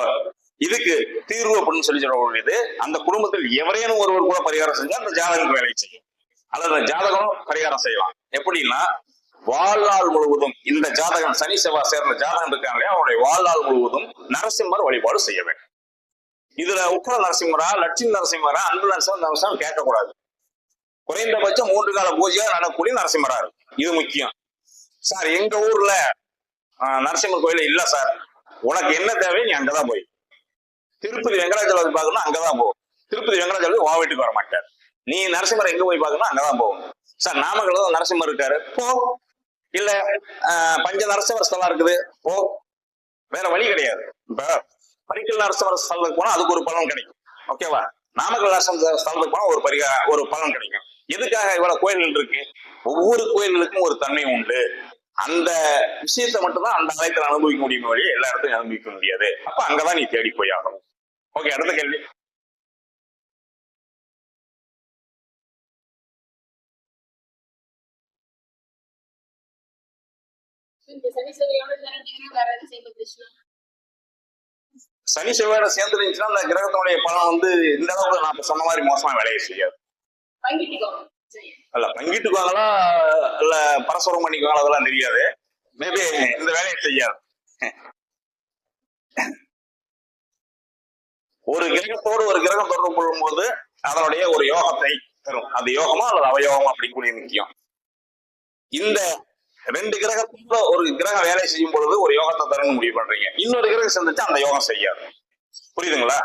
இதுக்கு தீர்வு அப்படின்னு சொல்லி சொல்லக்கூடியது அந்த குடும்பத்தில் எவரேனும் ஒருவர் கூட பரிகாரம் செஞ்சா அந்த ஜாதகம் வேலை செய்யும், அல்லது அந்த ஜாதகம் பரிகாரம் செய்யலாம். எப்படின்னா வாழ்நாள் முழுவதும் இந்த ஜாதகம் சனி செவ்வாய் சேர்ந்த ஜாதகம் இருக்காங்க அவருடைய வாழ்நாள் முழுவதும் நரசிம்மர் வழிபாடு செய்ய வேண்டும். இதுல உக்ர நரசிம்மரா, லட்சுமி நரசிம்மரா, அன்பு நரசிம்மர் கேட்கக்கூடாது. குறைந்தபட்சம் 3 கால பூஜையா நடக்கக்கூடிய நரசிம்மரா இருக்கு. இது முக்கியம். சார் எங்க ஊர்ல நரசிம்மர் கோயில் இல்ல சார், உனக்கு என்ன தேவை நீ அங்கதான் போய். திருப்பதி வெங்கடாஜலபதி பார்க்கணும் அங்கதான் போகும். திருப்பதி வெங்கடாஜலபதி உன் வீட்டுக்கு வர மாட்டார். நீ நரசிம்மர் எங்க போய் பார்க்கணும் அங்கதான் போகணும். சார் நாமக்கல்ல தான் நரசிம்மர் இருக்காரு போ, இல்ல பஞ்ச நரசிம்மர் ஸ்தலம் இருக்குது போ, வேற வழி கிடையாது. இப்ப பரிக்கல் நரசிம்மர் ஸ்தலத்துக்கு போனா அதுக்கு ஒரு பலன் கிடைக்கும். ஓகேவா? நாமக்கல் நரசிம்மர் ஸ்தலத்துக்கு போனா ஒரு பலன் கிடைக்கும். எதுக்காக இவ்வளவு கோயில்கள் இருக்கு? ஒவ்வொரு கோயில்களுக்கும் ஒரு தன்மை உண்டு. அந்த விஷயத்தை மட்டும்தான் அந்த ஆலயத்தில் அனுபவிக்க முடியும் வழி எல்லா இடத்தையும் அனுபவிக்க முடியாது. அப்ப அங்கதான் நீ தேடி போய் ஆகணும். ஓகே, அடுத்த கேள்வி. சனி செவ்வாயோட சேர்ந்து இருந்துச்சுன்னா அந்த கிரகத்தினுடைய பலன் வந்து இந்த அளவுக்கு நான் சொன்ன மாதிரி மோசமா வேலையை செய்யாது. அல்ல பங்கிட்டுக்குவாங்களா இல்ல பரஸ்பரம் பண்ணிக்குவாங்களா அதெல்லாம் தெரியாது. மேபி இந்த வேலையை செய்யாது. ஒரு கிரகத்தோடு ஒரு கிரகம் தொடர்பு கொள்ளும் போது அதனுடைய ஒரு யோகத்தை தரும். அது யோகமா அல்லது அவயோகமா அப்படிங்கக்கூடிய முக்கியம். இந்த 2 கிரகத்துல ஒரு கிரகம் வேலை செய்யும் பொழுது ஒரு யோகத்தை தரணும்னு முடிவு பண்றீங்க. இன்னொரு கிரகம் செஞ்சுட்டு அந்த யோகம் செய்யாது. புரியுதுங்களா?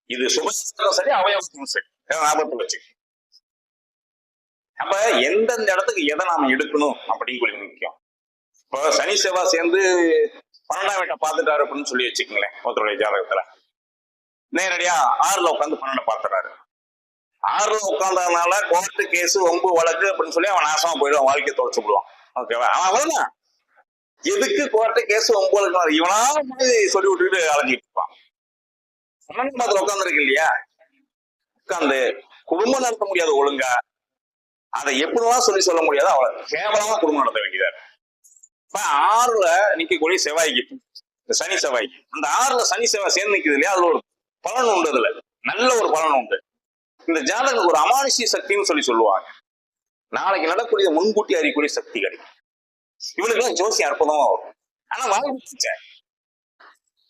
இது சுபசம் சரி, அவயோகமும் சரி, ஞாபகத்தில் வச்சு. அப்ப எந்தெந்த இடத்துக்கு எதை நாம எடுக்கணும் அப்படின்னு முக்கியம். இப்போ சனி செவ்வாய் சேர்ந்து 12ஆம் வீட்டை பார்த்துட்டாரு அப்படின்னு சொல்லி வச்சுக்கோங்களேன். ஒருத்தருடைய ஜாதகத்துல நேரடியா 6ல உட்காந்து 12 பார்த்துறாரு. 6ல உட்கார்ந்ததுனால கோர்ட்டு கேஸ் வம்பு வழக்கு அப்படின்னு சொல்லி அவன் நாசமா போயிடுவான், வாழ்க்கையை தொலைச்சு விடுவான். ஓகேவா? அவன் அவ்வளவுதான். எதுக்கு கோர்ட்டு கேஸ் வம்பு வழக்கு இவனா சொல்லி விட்டுட்டு அலைஞ்சிட்டு இருப்பான். 12ஆம் இடத்துல உட்கார்ந்துருக்கு இல்லையா, உட்கார்ந்து குடும்பம் நடத்த முடியாது ஒழுங்கா, அதை எப்படிதான் சொல்ல முடியாது, அவ்வளவு கேவலமா குடும்பம் நடத்த வேண்டியதா. இப்ப 6ல நிக்கக்கூடிய செவ்வாய்க்கு, சனி செவ்வாய்க்கு, அந்த 6ல சனி செவ்வாய் சேர்ந்து நிக்குது இல்லையா, அதுல ஒரு பலன் உண்டு. அதுல நல்ல ஒரு பலன் உண்டு. இந்த ஜாதகம் ஒரு அமானுஷ்ய சக்தின்னு சொல்லுவாங்க. நாளைக்கு நடக்கூடிய முன்கூட்டி அறியக்கூடிய சக்தி கிடைக்கும். இவனுக்கு ஜோசி அற்புதமா வரும். ஆனா வாழ்க்கை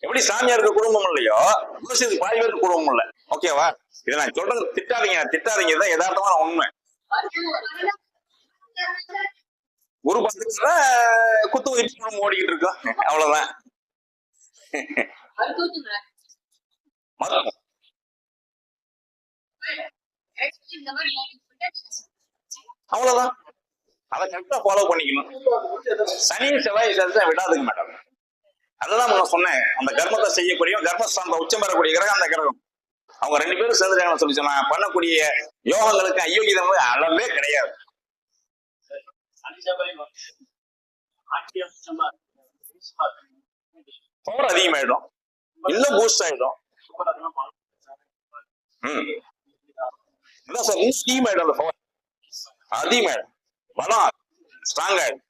எப்படி சாமியாருக்கு குடும்பம் இல்லையோ, ஜோசியத்துக்கு பாதி பேருக்கு குடும்பம் இல்லை. ஓகேவா? இதை நான் சொல்றது திட்டாதீங்க தான் யதார்த்தமான உண்மை. குரு பக்கத்துல குத்து வைப்பு ஓடிக்கிட்டு இருக்கோம், அவ்வளவுதான். அவ்வளவுதான். அதை கரெக்டா ஃபாலோ பண்ணிக்கணும். சனி செவ்வாய் சேர்த்து விடாதுங்க மேடம். அதுதான் நான் சொன்னேன். அந்த கர்மத்தை செய்யக்கூடிய கர்மஸ்தானத்தை உச்சம் பெறக்கூடிய கிரகம் அந்த கிரகம். அவங்க 2 பேரும் சேர்ந்துட்டாங்கன்னு சொல்லி சொன்னா பண்ணக்கூடிய யோகங்களுக்கு அயோகிதம் அளவே கிடையாது. பவர் அதிகமாயிடும், இன்னும் பூஸ்ட் ஆயிடும். சார் அதிகமாயிடும், அந்த பவர் அதிகமாயிடும், பலம் ஸ்ட்ராங் ஆயிடும்.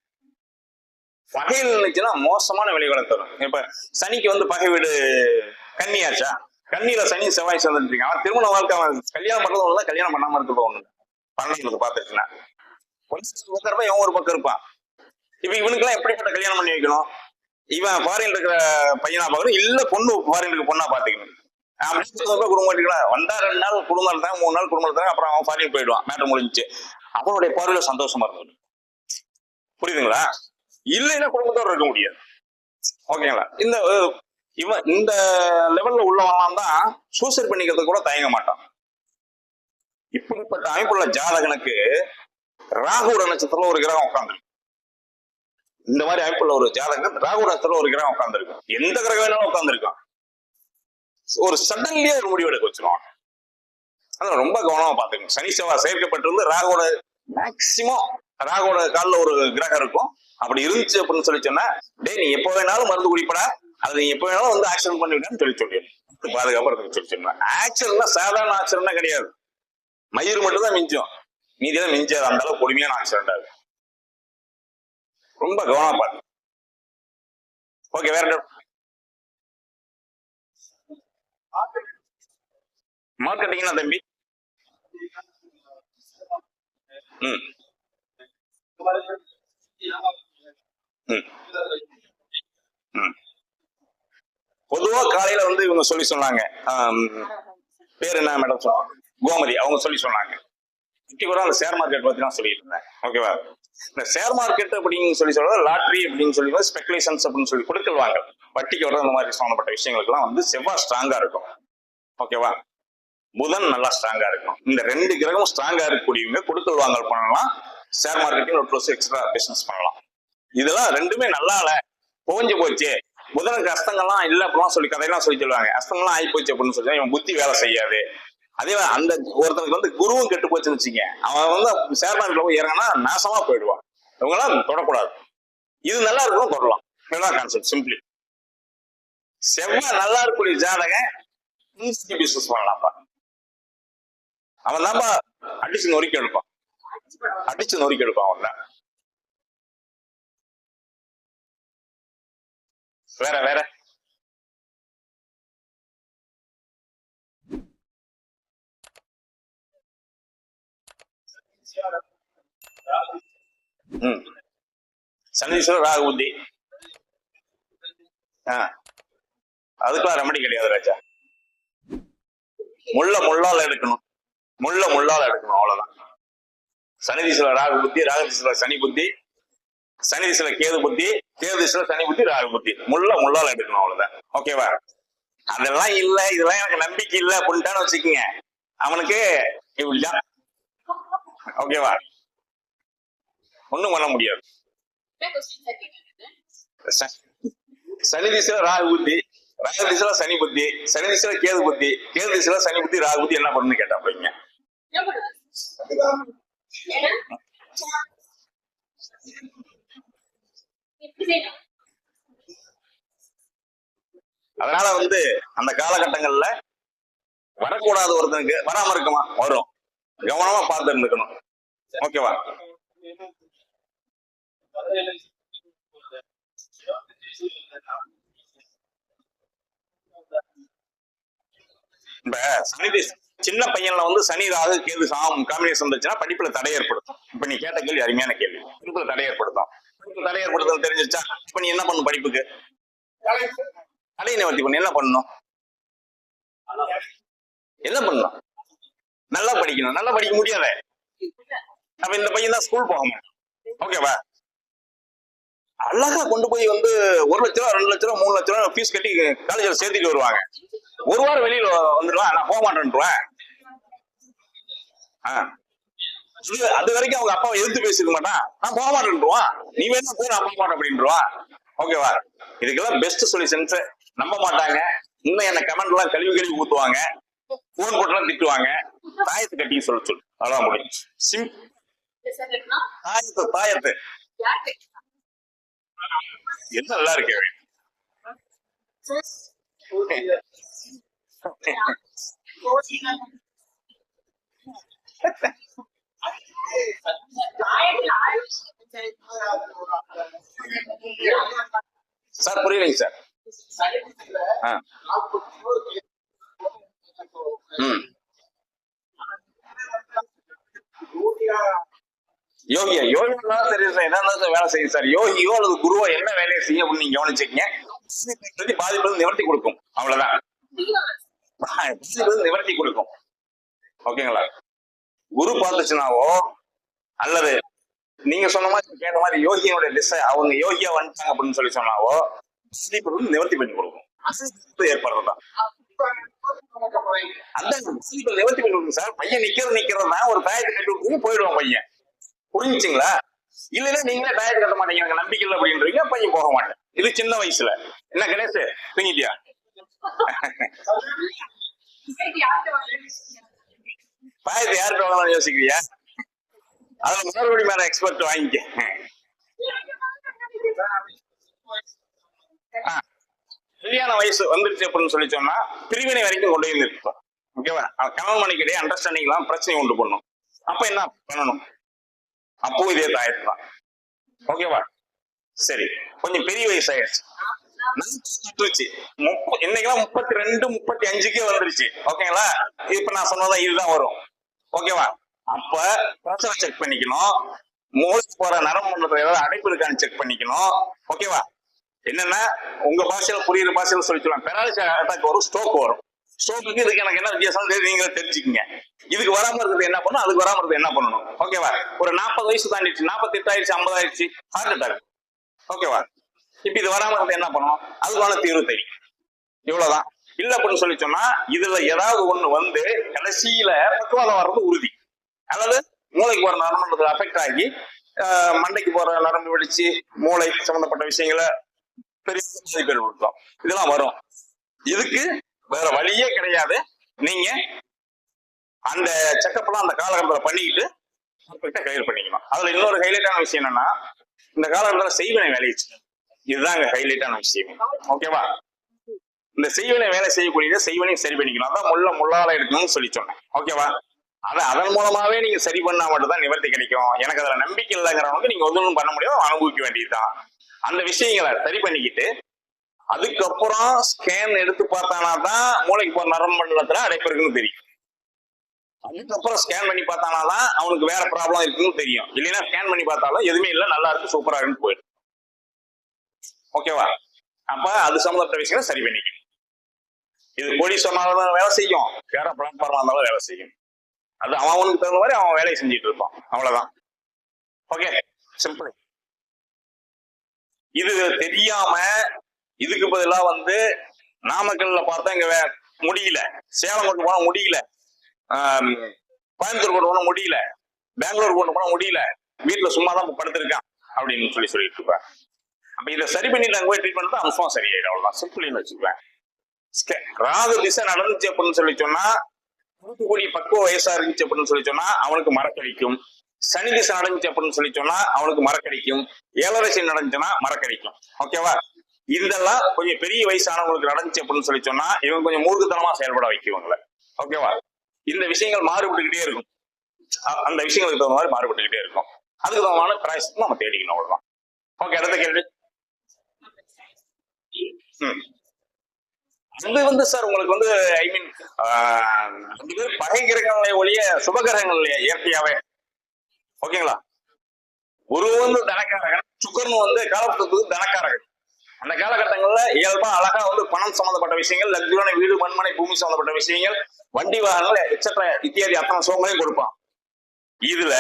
பகையில் இருந்துச்சுன்னா மோசமான விளைவுகளை தரும். இப்ப சனிக்கு வந்து பகை வீடு கன்னியாச்சா, கண்ணியில சனி செவ்வாய் சேர்ந்துருக்கீங்க. அவன் திருமண வாழ்க்கை கல்யாணம் பண்றது ஒண்ணுதான், கல்யாணம் பண்ணாம இருக்கிறது ஒண்ணு. 12 பாத்துருச்சுன்னா இவன் ஒரு பக்கம் இருப்பான். இப்ப இவனுக்கு எல்லாம் எப்படிப்பட்ட கல்யாணம் பண்ணி வைக்கணும்? இவன் ஃபாரின் இருக்கிற பையனா பாக்கணும், இல்ல பொண்ணு ஃபாரின் இருக்க பொண்ணா பாத்துக்கணும். குடும்பம் கட்டிக்கலாம். வந்தா 2 நாள் குடும்பம் இருந்தாங்க, 3 நாள் குடும்பம் இருந்தாங்க, அப்புறம் அவன் ஃபாரின் போயிடுவான். மேட்டர் முடிஞ்சு அவனுடைய பார்வையில சந்தோஷமா இருந்தது. புரியுதுங்களா? இல்லைன்னா குடும்பத்தோட இருக்க முடியாது. ஓகேங்களா? இவன் இந்த லெவல்ல உள்ளவன் தான் சூசைட் பண்ணிக்கிறதுக்கு கூட தயங்க மாட்டான். இப்படிப்பட்ட அமைப்புள்ள ஜாதகனுக்கு ராகுட நட்சத்திரத்துல ஒரு கிரகம் உட்கார்ந்து, இந்த மாதிரி அமைப்புள்ள ஒரு ஜாதகம் ராகுட நட்சத்திரத்துல ஒரு கிரகம் உட்கார்ந்துருக்கும். எந்த கிரகம் வேணாலும் உட்கார்ந்துருக்கும். ஒரு சடன்லயே ஒரு முடிவு எடுக்க வச்சிருவான். அதனால ரொம்ப கவனமா பாத்துக்கணும். சனி செவ்வாய் சேர்க்கப்பட்டிருந்து ராகுட மேக்சிமம் ராகுட காலில் ஒரு கிரகம் இருக்கும். அப்படி இருந்துச்சு அப்படின்னு சொல்லி சொன்னா, டே நீ எப்ப வேணாலும் மருந்து குடிப்படா, அது நீ எப்ப வேணாலும் வந்து ஆக்சிடென்ட் பண்ணிவிட்டான்னு சொல்லிடுறேன். பாதுகாப்பா இருக்கு சொல்லி சொன்னா. ஆக்சிடென்ட்னா சாதாரண ஆக்சிடென்ட்னா கிடையாது, மயிர் மட்டும் தான் மிஞ்சும், மீதியெல்லாம் மிஞ்சாது. அந்த அளவுக்கு கொடுமையான ஆக்சிடென்ட் ஆகுது. ரொம்ப கவனமா பாருங்க. ஓகே, வேற மார்க்கெட்டிங்னா தம்பி ம். ம். பொதுவா காலையில வந்து இவங்க சொல்லி சொன்னாங்க. பேர் என்ன மேடம் சொன்னாங்க? கோமதி அவங்க சொல்லி சொன்னாங்க. கூட அந்த ஷேர் மார்க்கெட் பத்தி தான் சொல்லிட்டு இருந்தேன். ஓகேவா? இந்த ஷேர் மார்க்கெட் அப்படின்னு சொல்லி சொல்றது லாட்ரி அப்படின்னு சொல்லி ஸ்பெகுலேஷன்ஸ் அப்படின்னு சொல்லி கொடுக்கல் வாங்க வட்டிக்கு வர அந்த மாதிரி சம்பந்தப்பட்ட விஷயங்களுக்குலாம் வந்து செவ்வாய் ஸ்ட்ராங்கா இருக்கும். ஓகேவா? புதன் நல்லா ஸ்ட்ராங்கா இருக்கும். இந்த 2 கிரகம் ஸ்ட்ராங்கா இருக்கக்கூடியவங்க கொடுக்கல் வாங்கல் பண்ணலாம். ஷேர் மார்க்கெட்டிங் ஒரு ப்ளஸ் எக்ஸ்ட்ரா பிசினஸ் பண்ணலாம். இதெல்லாம் ரெண்டுமே நல்லா இல்ல, புகஞ்சு போச்சு, புதனுக்கு அஸ்தங்கள்லாம் இல்ல அப்படிலாம் சொல்லி கதையெல்லாம் சொல்லி சொல்லுவாங்க. அஸ்தங்கள்லாம் ஆகி போச்சு அப்படின்னு சொல்லி இவன் புத்தி வேலை செய்யாது. அதே அந்த ஒருத்தனுக்கு வந்து குருவும் கெட்டு போச்சுன்னு வச்சுங்க, அவன் வந்து ஷேர் மார்க்கெட்ல போய் இறங்கினா நாசமா போயிடுவான். இவங்கெல்லாம் தொடக்கூடாது. இது நல்லா இருக்கணும் தொடலாம். இதுதான் கான்செப்ட் சிம்பிளி. செவ்வாய் நல்லா இருக்கக்கூடிய ஜாதகம் பிசினஸ் பண்ணலாம்ப்பா. அவன் தான்ப்பா அடிச்சு நொறுக்கி எடுப்பான். அவன் தான். வேற வேற சனீஸ்வரர் ராகு புத்தி. அதுக்கெல்லாம் ரெமடி கிடையாது ராஜா. முள்ளால எடுக்கணும். அவ்வளவுதான். சனி திசையில ராகு புத்தி, ராகு திசையில சனி புத்தி, சனி திசையில கேது புத்தி, கேது திசையில சனி புத்தி, ராகு புத்தி. முள்ளால எடுக்கணும் அவ்வளவுதான். ஓகேவா? அதெல்லாம் இல்ல, இதெல்லாம் எனக்கு நம்பிக்கை இல்ல அப்படின்ட்டான்னு வச்சுக்கோங்க, அவனுக்கு இப்படிதான். ஓகேவா? ஒண்ணும் பண்ண முடியாது. சனி திசையில ராகு புத்தி, ராகு திசையில சனி புத்தி, சனி திசையில கேது புத்தி, கேது திசையில சனி புத்தி, ராகு புத்தி என்ன பண்ணுன்னு கேட்டா போறீங்க. அதனால வந்து அந்த காலகட்டங்கள்ல வரக்கூடாது, ஒருத்தனுக்கு வராம இருக்குமா, வரும், கவனமா பார்த்து இருந்துக்கணும். ஓகேவா? இப்ப சனி சின்ன பையன்ல வந்து சனி ராகு கேது காம்பினேஷன் இருந்துச்சுன்னா படிப்புல தடை ஏற்படுத்தும். இப்ப நீ கேட்ட கேள்வி அருமையான கேள்வி. படிப்புல தடை ஏற்படுத்தும் தெரிஞ்சிச்சா? இப்ப நீ என்ன பண்ணும்? படிப்புக்கு தடையை நிவர்த்தி பண்ணி என்ன பண்ணணும்? நல்லா படிக்கணும். நல்லா படிக்க முடியாத அப்ப இந்த பையன் தான் ஸ்கூல் போக மாட்டான். ஓகேவா? அழகா கொண்டு போய் வந்து 1 லட்ச ரூபா 2 லட்ச ரூபா 3 லட்ச ரூபா ஃபீஸ் கட்டி காலேஜ்ல சேர்த்துட்டு வருவாங்க. ஒரு வாரம் வெளியில வந்துடுவான், நான் போக மாட்டேன்ட்டுருவேன். அது வரைக்கும் அவங்க அப்பாவை எதிர்த்து பேசிக்க மாட்டான், நான் போக மாட்டேன்ட்டுருவான். நீ வேணா போய் நான் போக மாட்டேன் அப்படின்ட்டுருவான். ஓகேவா? இதுக்கெல்லாம் பெஸ்ட் சொல்யூஷன்ஸ் நம்ப மாட்டாங்க. இன்னும் என்ன கமெண்ட் எல்லாம் கழுவி ஊத்துவாங்க, போன் போட்டுலாம் திட்டுவாங்க. தாயத்து கட்டி சொல்லு அவ்வளவு முடியும். தாயத்து என்ன நல்லா இருக்கு. சார் புரியலைங்க சார். யோகியா தெரியும் என்ன வேலை செய்யும் சார். யோகியோ அல்லது குருவோ என்ன வேலையை செய்யும் அப்படின்னு நீங்க கவனிச்சுக்கீங்க. பாதிப்பு நிவர்த்தி கொடுக்கும். அவ்வளவுதான். நிவர்த்தி கொடுக்கும். ஓகேங்களா? குரு பார்த்துச்சுனாவோ அல்லது நீங்க சொன்ன மாதிரி கேட்ட மாதிரி யோகியோட திசை அவங்க யோகியா வந்துட்டாங்க அப்படின்னு சொல்லி சொன்னாவோ நிவர்த்தி பண்ணி கொடுக்கும். ஏற்படுறதுதான் அந்த நிவர்த்தி பண்ணி கொடுக்கும் சார். பையன் நிக்கிறதுனா ஒரு தாயத்தை கட்டி விட்டு போயிடுவான் பையன். புரிஞ்சுங்களா? இல்லைன்னா நீங்களே டயட் கட்ட மாட்டீங்க, எனக்கு நம்பிக்கை இல்லை அப்படின்றீங்க, பையன் போக மாட்டேன். இது சின்ன வயசுல. என்ன கணேஷ் தூங்கிட்டியா? பாயத்தை யார்கிட்ட வாங்கலாம் யோசிக்கிறியா? அதுல மறுபடி மேல எக்ஸ்பர்ட் வாங்கிக்க. கல்யாண வயசு வந்துருச்சு அப்படின்னு சொல்லி சொன்னா பிரிவினை வரைக்கும் கொண்டு வந்து நிறுத்தோம். ஓகேவா? கணவன் மனைவிக்கிடையே அண்டர்ஸ்டாண்டிங் எல்லாம் பிரச்சனை உண்டு பண்ணும். அப்ப என்ன பண்ணணும்? அப்போ இதே தாயத்து தான். ஓகேவா? சரி, கொஞ்சம் பெரிய வயசு ஆயிடுச்சு, இன்னைக்கெல்லாம் 32 35க்கே வந்துருச்சு. ஓகேங்களா? இப்ப நான் சொன்னதான் இதுதான் வரும். ஓகேவா? அப்ப பிரஷர் செக் பண்ணிக்கணும். மூளைக்கு போற நரம்பு மண்டலத்துல ஏதாவது அடைப்பு இருக்கான்னு செக் பண்ணிக்கணும். ஓகேவா? என்னன்னா உங்க பாஷையில புரியுற பாஷையில சொல்லிக்கலாம். பெராலிசிஸ் அட்டாக் வரும், ஸ்ட்ரோக் வரும். ஸ்ட்ரோக்குக்கு இதுக்கு எனக்கு என்ன வித்தியாசம் நீங்க தெரிஞ்சுக்கங்க. இதுக்கு வராம இருக்கிறது என்ன பண்ணணும், அதுக்கு வராம இருக்கிறது என்ன பண்ணணும். ஓகேவா? ஒரு 40 வயசு தாண்டிடுச்சு, 48 ஆயிடுச்சு, 50 ஆயிடுச்சு, ஹார்ட் அட்டாக். ஓகேவா? இப்ப இது வராம இருக்கிறது என்ன பண்ணணும், அதுக்கான தீர்வு தெரியும். இவ்வளவுதான். இல்ல அப்படின்னு சொல்லி சொன்னா இதுல ஏதாவது ஒண்ணு வந்து கடைசியில பக்கவாதம் வர்றது உறுதி. அல்லது மூளைக்கு போற நரம்பு அஃபெக்ட் ஆகி மண்டைக்கு போற நரம்பு வெடிச்சு மூளை சம்பந்தப்பட்ட விஷயங்களை பெரிய பேர் கொடுத்தோம். இதெல்லாம் வரும். இதுக்கு வேற வழியே கிடையாது. நீங்க அந்த செக்கப் எல்லாம் அந்த காலகட்டத்தில் பண்ணிக்கிட்டு கையில் பண்ணிக்கணும். அதுல இன்னொரு ஹைலைட்டான விஷயம் என்னன்னா, இந்த காலகட்டத்தில் செய்வினை வேலைச்சு. இதுதான் ஹைலைட்டான விஷயம். ஓகேவா? இந்த செய்வினை வேலை செய்யக்கூடியதை செய்வனையும் சரி பண்ணிக்கணும். அதான் முள்ளால எடுக்கணும்னு சொல்லி சொன்னேன். ஓகேவா? அதன் மூலமாவே நீங்க சரி பண்ணா மட்டும் தான் நிவர்த்தி கிடைக்கும். எனக்கு அதுல நம்பிக்கை இல்லைங்கிறவங்க நீங்க ஒன்றும் பண்ண முடியாது, அனுபவிக்க வேண்டியதுதான். அந்த விஷயங்களை சரி பண்ணிக்கிட்டு அதுக்கப்புறம் ஸ்கேன் எடுத்து பார்த்தானா தான் மூளைக்கு போற நரம்பு மண்டலத்துல அடைப்பு இருக்குன்னு தெரியும். அதுக்கப்புறம் ஸ்கேன் பண்ணி பார்த்தானா தான் அவனுக்கு வேற ப்ராப்ளம் இருக்குன்னு தெரியும். இல்லைன்னா ஸ்கேன் பண்ணி பார்த்தாலும் எதுவுமே இல்லை, நல்லா இருக்கு, சூப்பரா இருக்குன்னு போயிடும். ஓகேவா? அப்ப அது சம்பந்தப்பட்ட விஷயங்களை சரி பண்ணிக்கணும். இது கோடி சொன்னாலும் வேலை செய்யும், வேற பிளாட்ஃபார்மா இருந்தாலும் வேலை செய்யும். அது அவனுக்கு தகுந்த மாதிரி அவன் வேலையை செஞ்சுட்டு இருப்பான். அவ்வளவுதான். Okay, simple. இது தெரியாம இதுக்கு பதிலா வந்து நாமக்கல்ல பார்த்தா இங்க முடியல, சேலம் கொண்டு போனா முடியல, கோயம்புத்தூர் கொண்டு போனா முடியல, பெங்களூர் கொண்டு போனா முடியல, வீட்டுல சும்மாதான் படுத்திருக்கான் அப்படின்னு சொல்லிட்டு இருப்பேன். அப்ப இதை சரி பண்ணிட்டு அங்க போய் ட்ரீட்மெண்ட் தான் அம்சம் சரியாயிடும். அவ்வளவுதான், சிம்பிள்னு வச்சுக்குவேன். ராகு திசை நடந்துச்சு அப்படின்னு சொல்லி சொன்னா, கூடிய பக்குவ வயசா இருந்துச்சு அப்படின்னு சொல்லி சொன்னா அவனுக்கு மரக்கடிக்கும். சனி திசை நடந்துச்சு அப்படின்னு சொல்லி சொன்னா அவனுக்கு மரக்கடிக்கும். ஏழரை சனி நடந்துச்சுன்னா மரக்கடிக்கும். ஓகேவா? இதெல்லாம் கொஞ்சம் பெரிய வயசானவங்களுக்கு நடந்துச்சு அப்படின்னு சொல்லி சொன்னா இவங்க கொஞ்சம் மூர்க்கத்தனமா செயல்பட வைக்குவாங்கள. ஓகேவா? இந்த விஷயங்கள் மாறுபட்டுக்கிட்டே இருக்கும். அந்த விஷயங்களுக்கு தகுந்த மாதிரி மாறுபட்டுக்கிட்டே இருக்கும். அதுக்கு தகுந்த பிராயசத்தை நம்ம தேடிக்கணும். அவ்வளவுதான். ஓகே, அடுத்த கேள்வி. அது வந்து சார் உங்களுக்கு வந்து ஐ மீன் பகை கிரகங்களை ஒழிய சுபகிரகங்கள் இல்லையா இயற்கையாவே. ஓகேங்களா? குரு வந்து தனக்காரகன், சுக்கரன் வந்து காலகட்டத்துக்கு தனக்காரகன். அந்த காலகட்டங்கள்ல இயல்பா அழகா வந்து பணம் சம்பந்தப்பட்ட விஷயங்கள், லக்ஸுரியான வீடு, மண்மனை, பூமி சம்பந்தப்பட்ட விஷயங்கள், வண்டி வாகனங்கள் எக்ஸெட்ரா இத்தியாதி அத்தனை சோகங்களையும் கொடுப்பான். இதுல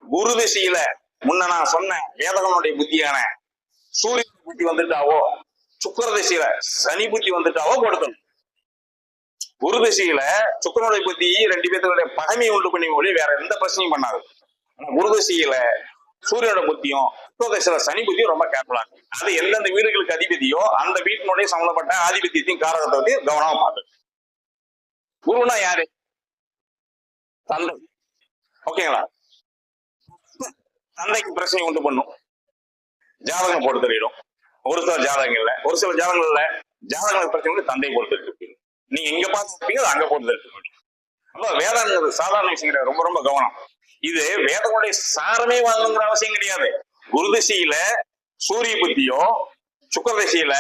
குரு திசையில முன்ன நான் சொன்ன ஏதகனுடைய புத்தியான சூரிய புத்தி வந்துட்டாவோ, சுக்கர திசையில சனி புத்தி வந்துட்டாவோ கொடுக்கணும். குரு திசையில சுக்கரனுடைய புத்தி ரெண்டு பேர்த்துடைய பகைமையை உண்டு பண்ணி மொழி வேற எந்த பிரச்சனையும் பண்ணாது. குரு திசையில சூரியனோட புத்தியும் சுக்கர திசையில சனி புத்தியும் ரொம்ப கேர்ஃபுல்லா இருக்கு. அது எந்தெந்த வீடுகளுக்கு அதிபதியோ அந்த வீட்டினுடைய சம்பந்தப்பட்ட ஆதிபத்தியத்தையும் காரகத்தை பத்தி கவனமா பார்த்து. குருனா யாரு? தந்தை. ஓகேங்களா? தந்தைக்கு பிரச்சனை உண்டு பண்ணும். ஜாதகம் போட்டு தெரியும். ஒரு சில ஜாதகங்கள்ல, ஒரு சில ஜாதகங்கள்ல ஜாதகங்கள் பிரச்சனை தந்தை பொறுத்து இருக்கு. நீங்க எங்க பார்த்துருப்பீங்க அங்க போட்டு இருக்கு. அப்ப வேதங்கிறது சாதாரண விஷயம் கிடையாது, ரொம்ப ரொம்ப கவனம். இது வேதங்களுடைய சாரமே வாங்கணுங்கிற அவசியம் கிடையாது. குரு திசையில சூரிய புத்தியோ சுக்கர திசையில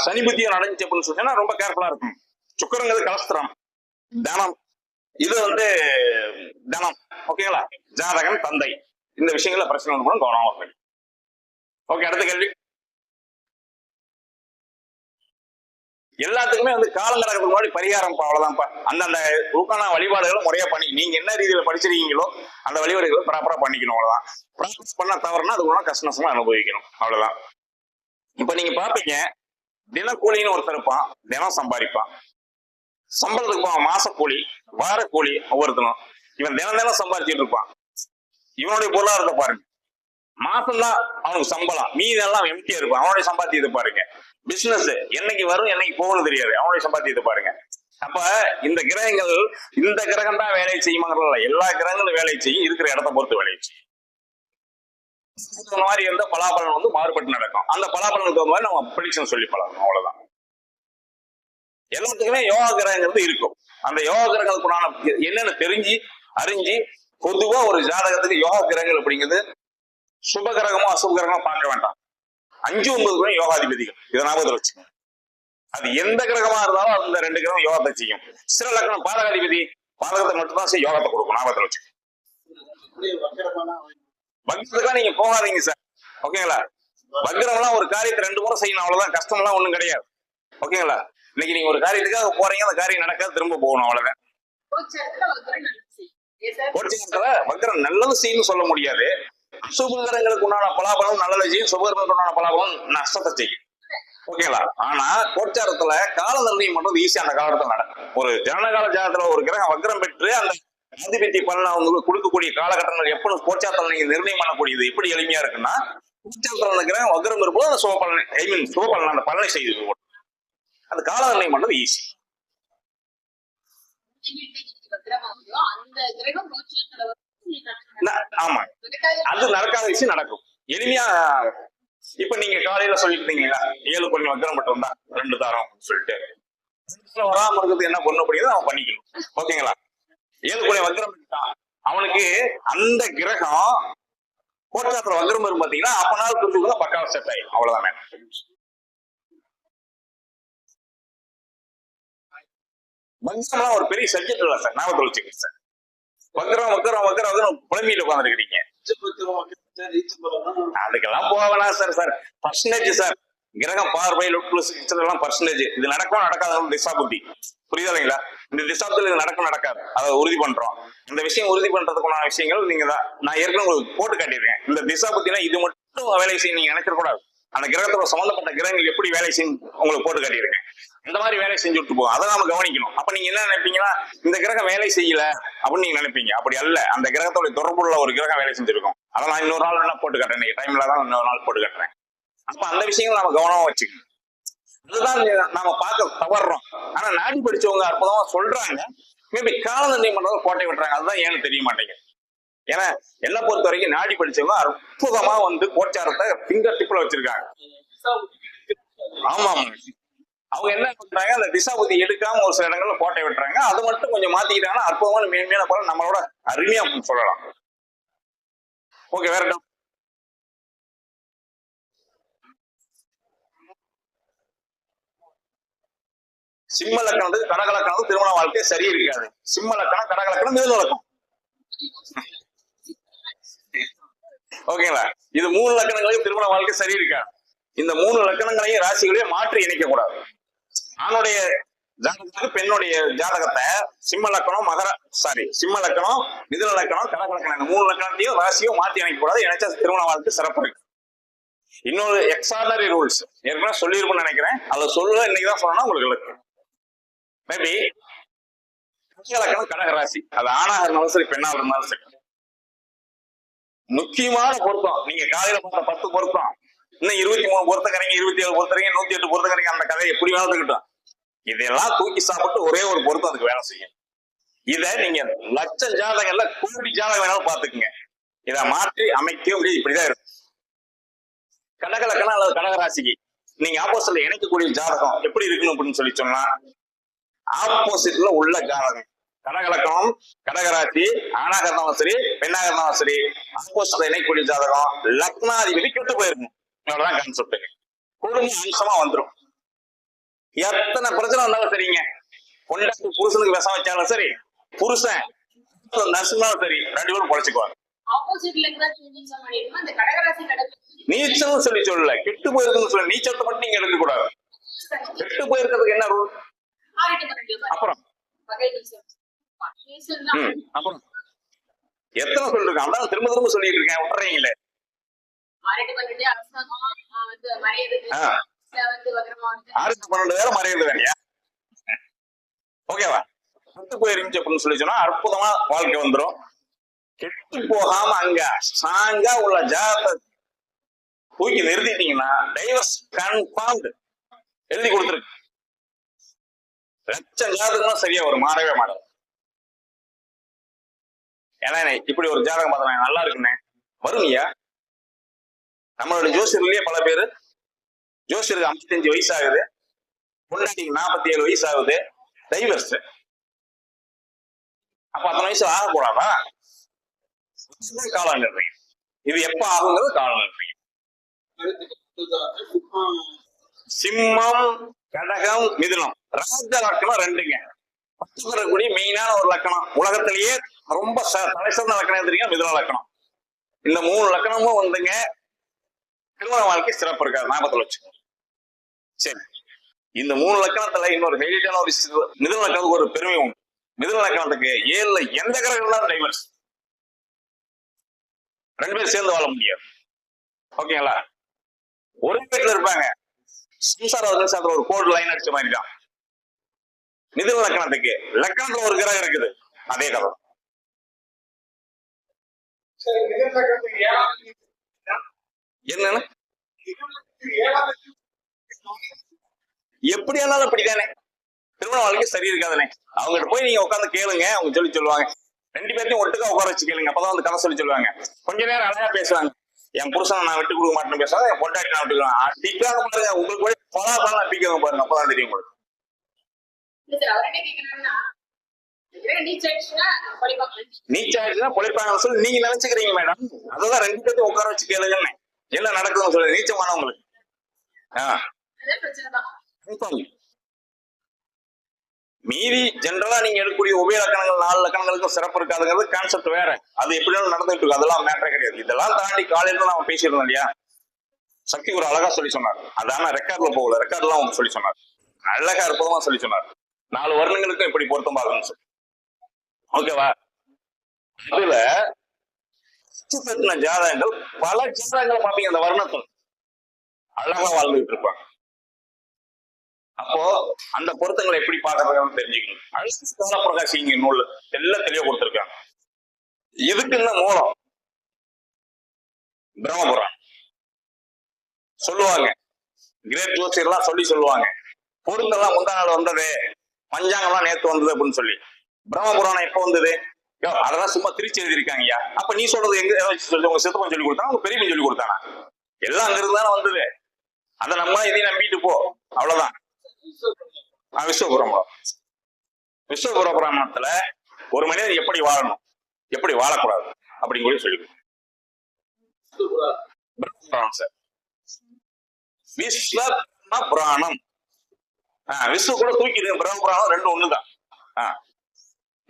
சனி புத்தியோ நடந்துச்சு அப்படின்னு சொன்னா ரொம்ப கேர்ஃபுல்லா இருக்கும். சுக்கரங்கிறது கலஸ்திரம், தனம். இது வந்து தனம். ஓகேங்களா? ஜாதகன், தந்தை, இந்த விஷயங்கள பிரச்சனை பண்ணணும், கவனமா இருக்கு. ஓகே, அடுத்த கேள்வி. எல்லாத்துக்குமே வந்து காலம் கடக்கிறதுக்கு முன்னாடி பரிகாரம் அவ்வளவுதான்ப்பா. அந்தந்த ரூக்கான வழிபாடுகளும் முறையா பண்ணி நீங்க என்ன ரீதியில படிச்சிருக்கீங்களோ அந்த வழிபாடுகளை ப்ராப்பரா பண்ணிக்கணும். அவ்வளவுதான். ப்ராக்டிஸ் பண்ண தவறுனா அதுக்கு கஷ்ட நஷ்டமா அனுபவிக்கணும். அவ்வளவுதான். இப்ப நீங்க பாப்பீங்க, தினக்கூலின்னு ஒருத்தர் இருப்பான், தினம் சம்பாதிப்பான். சம்பளத்துக்கு போவான், மாச கூலி, வார கூலி ஒவ்வொருத்தனும். இவன் தினம் சம்பாதிச்சுட்டு இருப்பான். இவனுடைய பொருளாதாரத்தை பாருங்க. மாசம்தான் அவனுக்கு சம்பளம், மீதெல்லாம் எம்டியா இருப்பான். அவனுடைய சம்பாத்தியத்தை பாருங்க. பிசினஸ் என்னைக்கு வரும் என்னைக்கு போகணும் தெரியாது, அவனுடைய சம்பாத்தியத்தை பாருங்க. அப்ப இந்த கிரகங்கள், இந்த கிரகம் தான் வேலை செய்யுமாங்கிறதுல எல்லா கிரகங்களும் வேலை செய்யும், இருக்கிற இடத்தை பொறுத்து வேலை செய்யும். இந்த மாதிரி இருந்த பலாபலன் வந்து மாறுபட்டு நடக்கும். அந்த பலாபலனுக்கு மாதிரி நம்ம ப்ரெடிக்ஷன் சொல்லி பழகணும். அவ்வளவுதான். எல்லாத்துக்குமே யோகா கிரகங்கிறது இருக்கும். அந்த யோகா கிரகங்களுக்குண்டான என்னன்னு தெரிஞ்சு அறிஞ்சு பொதுவா ஒரு ஜாதகத்துக்கு யோகா கிரகங்கள் அப்படிங்கிறது சுப கிரகமோ அசுப கிரகமோ பார்க்க வேண்டாம். 5, 9 யோகாதிபதிகள். இதை ஞாபகத்தில் வச்சுக்கோங்க. அது எந்த கிரகமா இருந்தாலும் அந்த 2 கிரகம் யோகத்தை செய்யும். சில லக்னம் பாதகாதிபதி பாதகத்தை மட்டும்தான் யோகத்தை கொடுக்கும். ஞாபகத்தில் வச்சுக்கோங்க. வக்ரத்துக்குலாம் நீங்க போகாதீங்க சார். ஓகேங்களா? வக்ரம்லாம் ஒரு காரியத்தை 2 முறை செய்யணும், அவ்வளவுதான். கஷ்டம்லாம் ஒண்ணும் கிடையாது. ஓகேங்களா? இன்னைக்கு நீங்க ஒரு காரியத்துக்காக போறீங்க, அந்த காரியம் நடக்காது, திரும்ப போகணும், அவ்வளவுதான். கோட்சாரத்துல வக்ரம் நல்லது செய்யும் சொல்ல முடியாது. அசுபகரங்களுக்கு உண்டான பலாபலம் நல்லதை செய்யும், சுபகரங்களுக்கு உண்டான பலாபலம் நஷ்டத்தை செய்யும். ஓகேங்களா? ஆனா கோட்சாரத்துல கால நிர்ணயம் பண்றது ஈஸியா அந்த காலத்துல நடக்கும். ஒரு ஜனகால ஜாதகத்துல ஒரு கிரகம் வக்ரம் பெற்று அந்த ஆதிபத்திய பலனை அவங்களுக்கு கொடுக்கக்கூடிய காலகட்டங்கள் எப்ப கோட்சாரத்துல நீங்க நிர்ணயம் பண்ணக்கூடியது எப்படி எளிமையா இருக்குன்னா, கோட்சாரத்துல அந்த கிரகம் வக்ரம் இருக்கும்போது அந்த சுபபலனை சுபபலன் அந்த பலனை செய்து அது கால நிர்ணயம் பண்றது ஈஸி. ஆமா, அது நடக்காத விஷயம் நடக்கும் எளிமையா. இப்ப நீங்க காலையில சொல்லிட்டு இருந்தீங்களா 7 கொஞ்சம் வக்ரம் மட்டும் இருந்தா 2 தாரம் சொல்லிட்டு வராம இருக்கிறது என்ன பண்ண முடியுதோ அவன் பண்ணிக்கணும். ஓகேங்களா? 7 கொஞ்சம் வக்ரம் பண்ணிட்டான், அவனுக்கு அந்த கிரகம் கோட்சாரத்துல வக்ரம் வரும் பாத்தீங்கன்னா அப்ப நாள் குறிச்சுக்குள்ள பக்காவ செட் ஆயிடும், அவ்வளவுதான். வக்ரம்லாம் ஒரு பெரிய சப்ஜெக்ட் இல்ல சார், ஞாபகத்துல வச்சுக்கோங்க சார். வக்ரம் வக்ரம் வக்ரம் வக்ரம் புலம்பிட்டு உட்காந்துருக்கீங்க, அதுக்கெல்லாம் போக வேணாம் சார். சார் பர்சன்டேஜ் சார், கிரகம் பார்வை எல்லாம் பர்சன்டேஜ். இது நடக்கும் நடக்காது திசா புத்தி, புரியுதுங்களா? இந்த திசாபத்தில் இது நடக்கும் நடக்காது, அதை உறுதி பண்றோம். இந்த விஷயம் உறுதி பண்றதுக்குள்ள விஷயங்கள் நீங்க தான் நான் ஏற்கனவே உங்களுக்கு போட்டு காட்டியிருக்கேன். இந்த திசா புத்தினா இது மட்டும் வேலை செய்ய நீங்க நினைச்சிட கூடாது. அந்த கிரகத்தோட சம்பந்தப்பட்ட கிரகங்கள் எப்படி வேலை செய்யும் உங்களுக்கு போட்டு காட்டியிருக்கேன். இந்த மாதிரி வேலை செஞ்சு விட்டு போகும், அதை நாம கவனிக்கணும். அப்ப நீங்க என்ன நினைப்பீங்கன்னா இந்த கிரகம் வேலை செய்யல அப்படின்னு நீங்க நினைப்பீங்க. அப்படி அல்ல, அந்த கிரகத்தோட தொடர்புள்ள ஒரு கிரகம் வேலை செஞ்சிருக்கும். அதை நான் இன்னொரு நாள் வேணா போட்டு காட்டுறேன், இன்னைக்கு டைம்ல தான் இன்னொரு நாள் போட்டு காட்டுறேன். அப்ப அந்த விஷயங்கள் நாம கவனமா வச்சுக்கணும். அதுதான் நாம பார்க்க தவறுறோம். ஆனா நாடி படிச்சவங்க அற்புதமா சொல்றாங்க, மேபி கால நிர்ணயம் பண்றதை கோட்டை விட்டுறாங்க, அதுதான் ஏன்னு தெரிய மாட்டேங்குது. ஏன்னா என்ன பொறுத்த வரைக்கும் நாடி படிச்சவங்க அற்புதமா கோச்சாரத்தை பிங்கர் டிப்ல வச்சிருக்காங்க. ஆமா, அவங்க என்ன பண்றாங்க, அந்த திசா புத்தி எடுக்காம ஒரு சில இடங்கள்ல கோட்டை விட்டுறாங்க. அது மட்டும் கொஞ்சம் மாத்திக்கிட்டாங்கன்னா அற்புதமான மேன்மையான பலன் நம்மளோட அருமையா சொல்லலாம். ஓகே, வேற சிம்ம லக்கணத்துக்கு கடகலக்கணத்துக்கு திருமண வாழ்க்கை சரி இருக்காது. சிம்ம லக்கணம் கடகலக்கணம் மிதுன லக்கணம். ஓகேங்களா? இது 3 லக்கணங்களையும் திருமண வாழ்க்கை சரி இருக்காது. இந்த 3 லக்கணங்களையும் ராசிகளையும் மாற்றி இணைக்க கூடாது. ஆணுடைய ஜாதகத்துக்கு பெண்ணுடைய ஜாதகத்தை சிம்ம லக்கணம் சிம்ம லக்கணம் மிதுன லக்கணம் கடகலக்கணம் இந்த 3 லக்கணத்தையும் ராசியும் மாற்றி இணைக்க கூடாது. இணைச்சா திருமண வாழ்க்கை சிறப்பு இருக்கு. இன்னொரு எக்ஸ்ட்ராடனரி ரூல்ஸ் ஏற்கனவே சொல்லியிருக்கும்னு நினைக்கிறேன், அதை சொல்ல இன்னைக்குதான் சொல்லணும் உங்களுக்கு. மேபி கடகலக்கணம் கடகராசி, அது ஆணாக இருந்தாலும் சரி பெண்ணாக இருந்தாலும் சரி, முக்கியமான பொருத்தம். நீங்க காலையில பார்த்த 10 பொருத்தம், இன்னும் 23 பொருத்தக்கரைங்க, 27 பொருத்தக்கரைங்க, 108 பொருத்தக்கரைங்க, அந்த கதையை எப்படி வேலை இருக்கட்டும், இதெல்லாம் தூக்கி சாப்பிட்டு ஒரே ஒரு பொருத்தம் அதுக்கு வேலை செய்யும். இத நீங்க லட்சம் ஜாதகங்கள்ல கோடி ஜாதகம் வேணாலும் பாத்துக்குங்க, இதை மாற்றி அமைக்க முடியாது. இப்படிதான் இருக்கும். கடகலக்கணம் அல்லது கடகராசிக்கு நீங்க ஆப்போசிட்ல இணைக்கக்கூடிய ஜாதகம் எப்படி இருக்கணும் அப்படின்னு சொல்லி சொன்னா, ஆப்போசிட்ல உள்ள ஜாதகம் கடகலக்கணம் கடகராசி ஆணாக இருந்தாலும் சரி பெண்ணாக இருந்தாலும் சரி, ஆப்போசிட்ல இணைக்கக்கூடிய ஜாதகம் லக்னாதிபதி கெட்டு போயிருக்கும். இவ்வளவுதான் கான்செப்ட். குடும்ப அம்சமா வந்துடும். எத்தனை பிரச்சனை வந்தாலும் சரிங்க, பொண்டாட்டி புருஷனுக்கு விஷம் வச்சாலும் சரி, புருஷன் நர்சுனாலும் சரி, 2 பேரும் பொழைச்சுக்குவாங்க. நீச்சல் சொல்லி சொல்லல, கெட்டு போயிருக்குன்னு சொல்லி நீச்சத்தை மட்டும் நீங்க எடுக்க கூடாது. கெட்டு போயிருக்கிறதுக்கு என்ன ரூல்? அப்புறம் அப்புறம் எத்தனை சொல்லிருக்கேன், அதான் திரும்ப திரும்ப சொல்லிட்டு இருக்கேன், விட்டுறீங்களே. 6-12 வேற மறையுது வேறையா? ஓகேவா? கெட்டு போயிருந்துச்சு அப்படின்னு சொல்லி சொன்னா அற்புதமா வாழ்க்கை வந்துடும். கெட்டு போகாம அங்க ஸ்ட்ராங்கா உள்ள ஜாதகத்தை தூக்கி நிறுத்திட்டீங்கன்னா டைவர்ஸ் கன்ஃபார்ம்டு எழுதி கொடுத்துருக்கு. லட்சம் ஜாதகம் சரியா ஒரு மாறவே மாட்டாது. ஏன்னா இப்படி ஒரு ஜாதகம் பார்த்தா நல்லா இருக்குன்னு வருங்கய்யா. நம்மளோட ஜோசியர்லயே பல பேரு, ஜோசியருக்கு 55 வயசு ஆகுது, பொண்டாட்டிக்கு 47 வயசு ஆகுது, டைவர்ஸ். அப்ப 10 வயசு ஆகக்கூடாதா? காலம் நிர்ணயம். இது எப்ப ஆகுங்கிறது காலம் நிர்ணயம். சிம்மம் கடகம் மிதுனம் ராஜ லக்கணம் 2ங்க. 10 வரக்கூடிய மெயினான ஒரு லக்கணம். உலகத்திலேயே ரொம்ப தலை சிறந்த லக்கணம் தெரியும் மிதுன லக்கணம். இந்த 3 லக்கணமும் வந்துங்க திருமண வாழ்க்கை சிறப்பு இருக்காது, ஞாபகத்துல வச்சுக்கோங்க. சரி, இந்த 3 லக்கணத்துல இன்னொரு ஹெரிட்டான ஒரு மிதுன லக்கணத்துக்கு ஒரு பெருமை உண்டு. மிதுன லக்கணத்துக்கு 7ல எந்த கிரகம் இருந்தாலும் டைவர்ஸ், 2 பேரும் சேர்ந்து வாழ முடியாது. ஓகேங்களா? ஒரே வீட்டுல இருப்பாங்க, சம்சாரத்துல ஒரு கோடு லைன் அடிச்ச மாதிரி தான். மிதுன லக்கணத்துக்கு லக்கணத்துல ஒரு கிரகம் இருக்குது, அதே கதை. என்னன்னு எப்படி ஆனாலும் அப்படித்தானே, திருமண வாழ்க்கை சரி இருக்காதானே. அவங்ககிட்ட போய் நீங்க உட்காந்து கேளுங்க, அவங்க சொல்லுவாங்க. 2 பேர்த்தையும் ஒட்டுக்கா உட்கார வச்சு கேளுங்க, அப்பதான் வந்து கதை சொல்லுவாங்க. கொஞ்ச நேரம் அழகா பேசுவாங்க. என் புருஷனை நான் விட்டு கொடுக்க மாட்டேன்னு பேசுவாங்க, என் பொண்டாட்டி நான் விட்டுக்கலாம். அடிக்காக பாருங்க, உங்களுக்கு போய் பலா அடிக்காக பாருங்க, அப்பதான் தெரியும் உங்களுக்கு. நீச்சாயிடுச்சுன்னா பொழைப்பாங்கன்னு சொல்லி நீங்க நினைச்சுக்கிறீங்க மேடம். அதான் 2 பேர்த்தையும் உட்கார வச்சு கேளுங்கன்னு என்ன நடக்குதுன்னு சொல்லி நீச்சமானவங்களுக்கு. மீதி ஜென்ரலா நீங்க எடுக்கக்கூடிய உபய லக்கணங்கள் 4 லக்கணங்களுக்கும் சிறப்பு இருக்காதுங்கிறது கான்செப்ட் வேற. அது எப்படினாலும் நடந்துட்டு இருக்கு, அதெல்லாம் மேட்டரே கிடையாது. இதெல்லாம் தாண்டி காலையில நாம பேசியிருந்தோம் இல்லையா, சக்தி ஒரு அழகா சொல்லி சொன்னார். அதான ரெக்கார்ட்ல போகல, ரெக்கார்ட்லாம் அவங்க சொல்லி சொன்னார், அழகா இருப்பதுமா சொல்லி சொன்னார். 4 வருடங்களுக்கும் எப்படி பொருத்தம் பார்க்கணும்னு சொல்லி. ஓகேவா? இதுல ஜாதகங்கள் பல ஜாதகங்களை பாப்பீங்க, அந்த வர்ணத்தில் அழகா வாழ்ந்துட்டு இருப்பாங்க. அப்போ அந்த பொருத்தங்களை எப்படி பாக்குறதுன்னு தெரிஞ்சுக்கணும். அழகான பிரகாசிங்க நூல் எல்லாம் தெளிவா கொடுத்திருக்காங்க. இதுக்கு என்ன மூலம்? பிரம்மபுரம் சொல்லுவாங்க, கிரேட் ஜோசியர்லாம் சொல்லுவாங்க. பொருந்தெல்லாம் முந்தா நாள் வந்தது, பஞ்சாங்கம்லாம் நேத்து வந்தது அப்படின்னு சொல்லி. பிரம்மபுராணம் எப்ப வந்தது? அதெல்லாம் சும்மா திருச்சி எழுதியிருக்காங்கய்யா. அப்ப நீ சொல்றது எங்க சொல்லி உங்க சித்தப்பன் சொல்லி கொடுத்தானா, உங்க பெரியப்பன் சொல்லி கொடுத்தானா? எல்லாம் அங்க இருந்தானே வந்தது. அதை நம்ம இதையும் நம்பிட்டு போ, அவ்வளவுதான். விஸ்வபுர புராணத்துல ஒரு மனிதன் எப்படி வாழணும், எப்படி வாழக்கூடாது அப்படிங்கிறது சொல்லி சார். விஸ்வ புராணம், விஸ்வ கூட தூக்கிடுங்க, பிரம்ம புராணம் 2 ஒண்ணுதான்.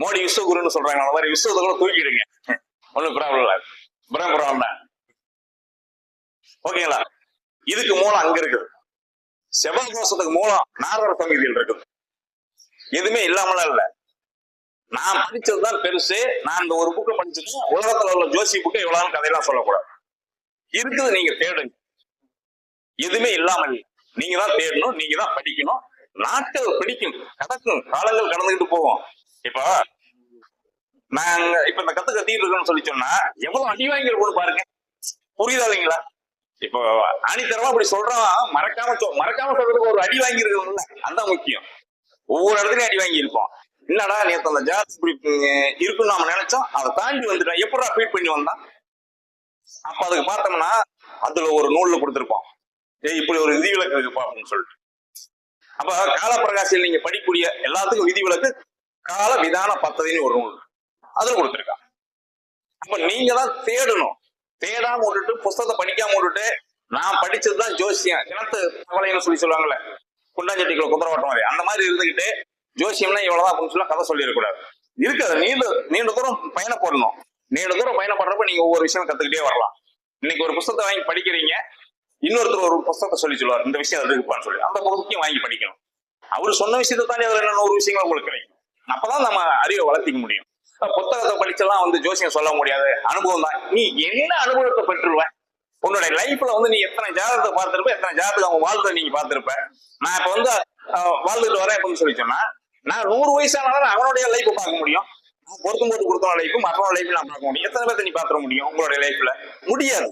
மோடி விஸ்வகுருன்னு சொல்றாங்க, அந்த மாதிரி விஸ்வத்தை கூட தூக்கிடுங்க, ஒண்ணும் ப்ராப்ளம் இல்ல. பிரம்ம புராணம் தான். ஓகேங்களா? இதுக்கு மூலம் அங்க இருக்குது. செவ்வாய் தோஷத்துக்கு மூலம் நாரத சங்கீதியில் இருக்குது. எதுவுமே இல்லாமல இல்ல. நான் படிச்சதுதான் பெருசு. நான் இந்த ஒரு புக்கை படிச்சுட்டு உலகத்துல உள்ள ஜோசி புக்கை இவ்வளவு கதையெல்லாம் சொல்லக்கூடாது. இருக்குது, நீங்க தேடுங்க. எதுவுமே இல்லாமல் நீங்க தான் தேடணும், நீங்க தான் படிக்கணும். நாட்கள் பிடிக்கும், கடக்கும், காலங்கள் கடந்துகிட்டு போவோம். இப்ப நாங்க இப்ப இந்த கத்திட்டு இருக்கோம்னு சொல்லி சொன்னா எவ்வளவு அடி வாங்கிருக்கோம்னு பாருங்க. புரியுதா இல்லைங்களா? இப்போ ஆணித்தரமா அப்படி சொல்றான், மறக்காம சொல்றதுக்கு ஒரு அடி வாங்கி இருக்கணும்ல, அதுதான் முக்கியம். ஒவ்வொரு இடத்துலயும் அடி வாங்கி இருப்போம். என்னடா நேற்று அந்த ஜாத் இப்படி இருக்குன்னு நாம நினைச்சோம், அதை தாண்டி வந்துட்டான், எப்படா ஃபீட் பண்ணி வந்தான். அப்ப அதுக்கு பார்த்தோம்னா அதுல ஒரு நூல்ல கொடுத்துருப்போம், இப்படி ஒரு விதிவிலக்கு இருக்குப்பா அப்படின்னு சொல்லிட்டு. அப்ப காலப்பிரகாசியில் நீங்க படிக்கக்கூடிய எல்லாத்துக்கும் விதிவிலக்கு கால விதான பத்ததின்னு ஒரு நூல் அதுல கொடுத்துருக்கான். அப்ப நீங்க தான் தேடணும். தேடாம விட்டுட்டு புஸ்தகத்தை படிக்காம விட்டுட்டு நான் படிச்சதுதான் ஜோசியம், கிணத்து கவலைன்னு சொல்லுவாங்கல்ல, குண்டாஞ்சட்டிக்குள்ள குதிரவாட்டம் மாதிரி, அந்த மாதிரி இருந்துகிட்டு ஜோசியம்னா இவ்வளவுதான் அப்படின்னு சொல்லி கதை சொல்லிடக்கூடாது. இருக்காது, நீண்ட தூரம் பயணப்படணும். நீண்ட தூரம் பயணப்படுறப்ப நீங்க ஒவ்வொரு விஷயம் கத்துக்கிட்டே வரலாம். இன்னைக்கு ஒரு புத்தகத்தை வாங்கி படிக்கிறீங்க, இன்னொருத்தர் ஒரு புத்தகத்தை சொல்லுவார், இந்த விஷயம் அது இருப்பான்னு சொல்லி அந்த புத்தகம் வாங்கி படிக்கணும். அவரு சொன்ன விஷயத்தை தாண்டி அதுல என்ன 100 விஷயங்கள் உங்களுக்கு கிடைக்கும். அப்பதான் நம்ம அறிவை வளர்த்திக்க முடியும். புத்தகத்தை படிச்செல்லாம் ஜோசியம் சொல்ல முடியாது, அனுபவம் தான். நீ என்ன அனுபவத்தை பெற்றுருவ? உன்னுடைய லைஃப்ல நீ எத்தனை ஜாதகத்தை பார்த்திருப்ப, எத்தனை ஜாதகம் அவங்க வாழ்றத நீங்க பார்த்திருப்ப. நான் இப்ப வாழ்ந்துட்டு வரேன் அப்படின்னு சொல்லி சொன்னா, நான் 100 வயசானாலும் அவனுடைய லைஃப் பார்க்க முடியும். பொருத்தம் போட்டு கொடுத்தவன லைஃப் மற்றவங்க லைஃப் நான் பார்க்க முடியும். எத்தனை பேர்த்த நீ பாத்திர முடியும் உங்களுடைய லைஃப்ல? முடியாது.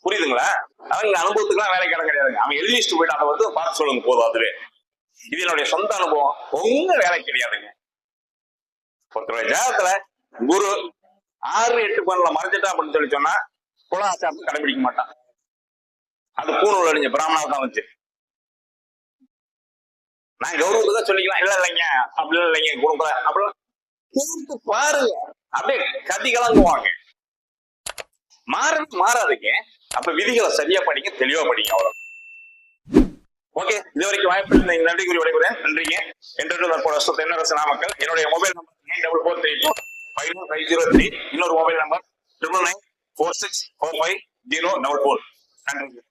புரியுதுங்களா? அவங்க அனுபவத்துக்குலாம் வேலை கிடையாதுங்க. அவன் எழுதி வச்சுட்டு போயிட்டு அதை பார்த்து சொல்லுங்க போதும். அதுவே இது என்னுடைய சொந்த அனுபவம், உங்க வேலை கிடையாதுங்க. ஒருத்தருடைய ஜாதகத்துல குரு 6, 8 பன்னில மறைஞ்சிட்டான் அப்படின்னு சொல்லி சொன்னா குல ஆச்சாரத்தை கடைபிடிக்க மாட்டான். அது பூணூல் அழிஞ்ச பிராமணாவை தான் வச்சு நான் கௌரவத்துக்கு சொல்லிக்கலாம். இல்லைங்க அப்படி இல்லைங்க கொடுக்கல அப்படிலாம் பாருங்க, அப்படியே கதி கலங்குவாங்க. மாறாதுங்க. அப்ப விதிகளை சரியா படிங்க, தெளிவா படிங்க, அவ்வளவு. ஓகே, இது வரைக்கும் வாய்ப்பு நன்றி கூறி விடைபெறுகிறேன். நன்றிங்க. என்று நாமக்கல். என்னுடைய மொபைல் நம்பர் 9443 5953. இன்னொரு மொபைல் நம்பர் 9946450444. நன்றி.